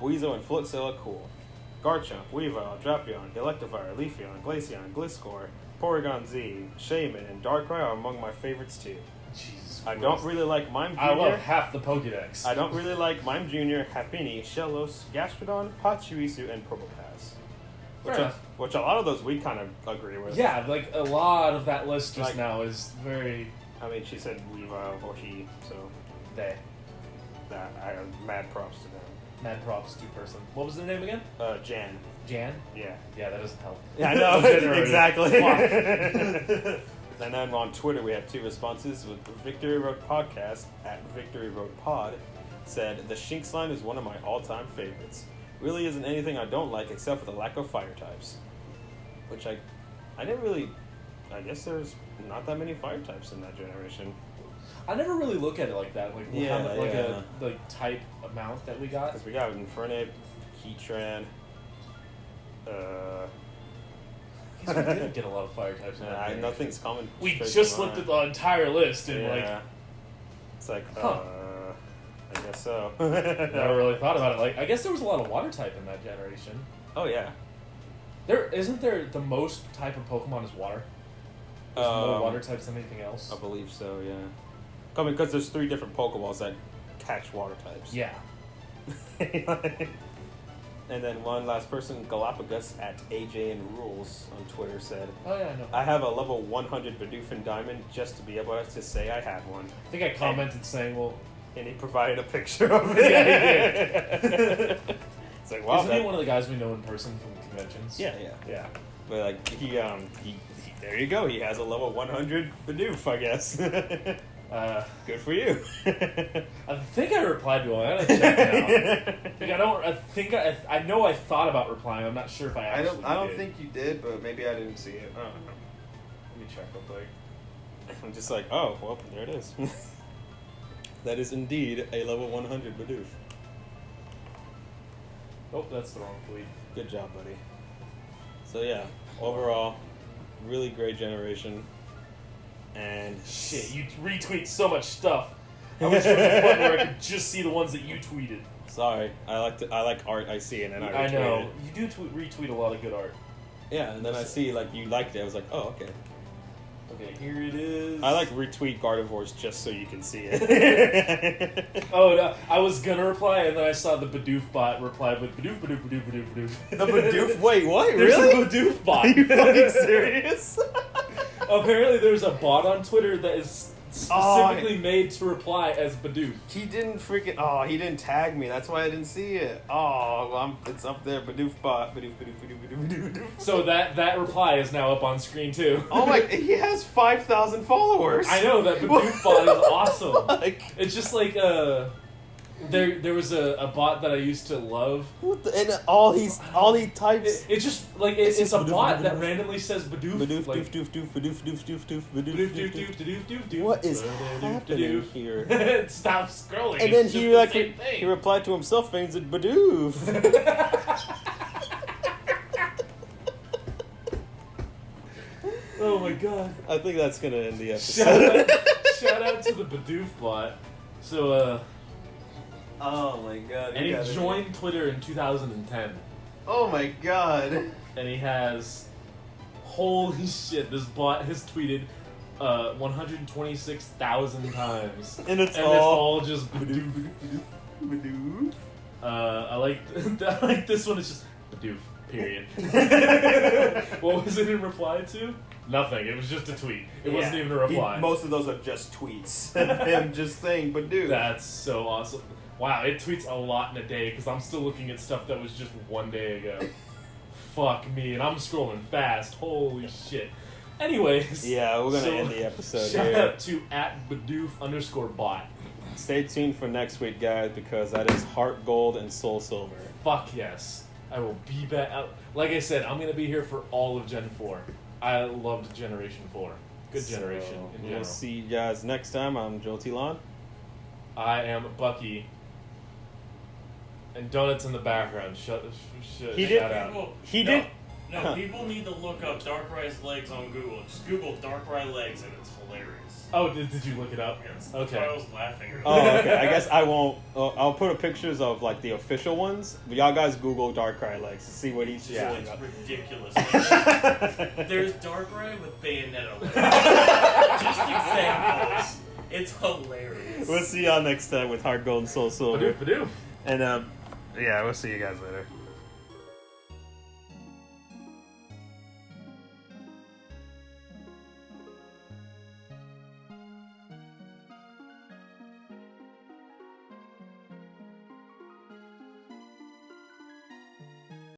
Weezil and Floatzel are cool. Garchomp, Weavile, Drapion, Electivire, Leafeon, Glaceon, Gliscor, Porygon Z, Shaman, and Darkrai are among my favorites too. Jesus I don't really like Mime Jr. I love half the Pokédex. I don't really like Mime Jr., Happiny, Shellos, Gastrodon, Pachirisu, and Probopass. Which a lot of those we kind of agree with. Yeah, like a lot of that list just now is very... I mean, she said Weavile, or he, so... They. That, I have mad props to them. Mad props to person. What was their name again? Jan. Jan? Yeah. Yeah, that doesn't help. Yeah, I know. Exactly. And then on Twitter, we have 2 responses with Victory Road Podcast at Victory Road Pod said, the Shinx line is one of my all-time favorites. Really isn't anything I don't like except for the lack of fire types. Which I didn't really... I guess there's not that many fire types in that generation. I never really look at it like that. Like, a type amount that we got. Because we got Infernape, Heatran, I guess we didn't get a lot of fire types. Nothing's common. We just looked at the entire list and it's like, I guess so. Never really thought about it. Like, I guess there was a lot of water type in that generation. Oh yeah. Isn't there the most type of Pokemon is water? There's more water types than anything else. I believe so. Yeah. I mean, because there's 3 different Pokeballs that catch water types. Yeah. And then one last person, Galapagos at AJ and Rules on Twitter said, oh yeah, I know. I have a level 100 Bidoof Diamond just to be able to say I have one. I think I commented saying, well... And he provided a picture of it. Yeah, he did. It's like, wow. Isn't he one of the guys we know in person from conventions? Yeah. But like, he there you go. He has a level 100 Bidoof, I guess. Good for you. I think I replied to him. I gotta check now. I know I thought about replying. I'm not sure if I actually I don't think you did, but maybe I didn't see it. I don't know. Let me check real quick. I'm just like, oh, well, there it is. That is indeed a level 100 Bidoof. Oh, that's the wrong tweet. Good job, buddy. So yeah, overall, really great generation. And shit, you retweet so much stuff. I was trying to point where I could just see the ones that you tweeted. Sorry, I like art I see, and then I know it. you do retweet a lot of good art. Yeah, and then I see like you liked it. I was like, oh, okay. Okay, here it is. I like retweet Gardevoirs just so you can see it. Oh, no, I was gonna reply, and then I saw the Bidoof bot reply with Bidoof, Bidoof, Bidoof, Bidoof, Bidoof. The Bidoof? Wait, what? There's Really? a Bidoof bot. Are you fucking serious? Apparently, there's a bot on Twitter that is specifically made to reply as Bidoof. He didn't freaking. Oh, he didn't tag me. That's why I didn't see it. Oh, well, it's up there. Bidoof bot. Bidoof, Bidoof, Bidoof, Bidoof, Bidoof, Bidoof. So that reply is now up on screen too. Oh my! He has 5,000 followers. I know that Bidoof bot is awesome. Like, it's just like there was a bot that I used to love. and all he types. It's just like it's a bot that randomly says Bidoof. Bidoof, like, doof, doof, doof, Bidoof, doof, doof, doof, Bidoof, Bidoof, doof, doof, doof. doof, doof, doof, doof. What is Bidoof, happening doof. here? Stop scrolling. And then it's he just like the same thing. he replied to himself and he said Bidoof. Oh my god. I think that's gonna end the episode. Shout out to the Bidoof bot. So Oh my god. and he joined Twitter in 2010. Oh my god. And he has, holy shit, this bot has tweeted 126,000 times. And it's all, all just Bidoof. Bidoof. I like this one, it's just Bidoof, period. What was it in reply to? Nothing, it was just a tweet. It wasn't even a reply. Most of those are just tweets of him just saying Bidoof. That's so awesome. Wow, it tweets a lot in a day because I'm still looking at stuff that was just one day ago. Fuck me, and I'm scrolling fast. Holy shit. Anyways. Yeah, we're gonna end the episode shout here. out to @Bidoof_bot. Stay tuned for next week, guys, because that is Heart Gold and Soul Silver. Fuck yes. I will be back. Like I said, I'm going to be here for all of Gen 4. I loved Generation 4. Good generation in general. We'll see you guys next time. I'm Joe Tilon. I am Bucky. And Donuts in the background. Shout out. No, people need to look up Darkrai's legs on Google. Just Google Darkrai legs and it's hilarious. Oh, did you look it up? Yes. Okay. That's why I was laughing earlier. Oh, okay. I guess I won't. I'll put up pictures of like the official ones. But y'all guys Google Darkrai legs to see what he's doing. It's ridiculous. There's Darkrai with Bayonetta legs. Just examples. It's hilarious. We'll see y'all next time with Heart Gold and Soul Silver. Bidoof. And yeah, we'll see you guys later.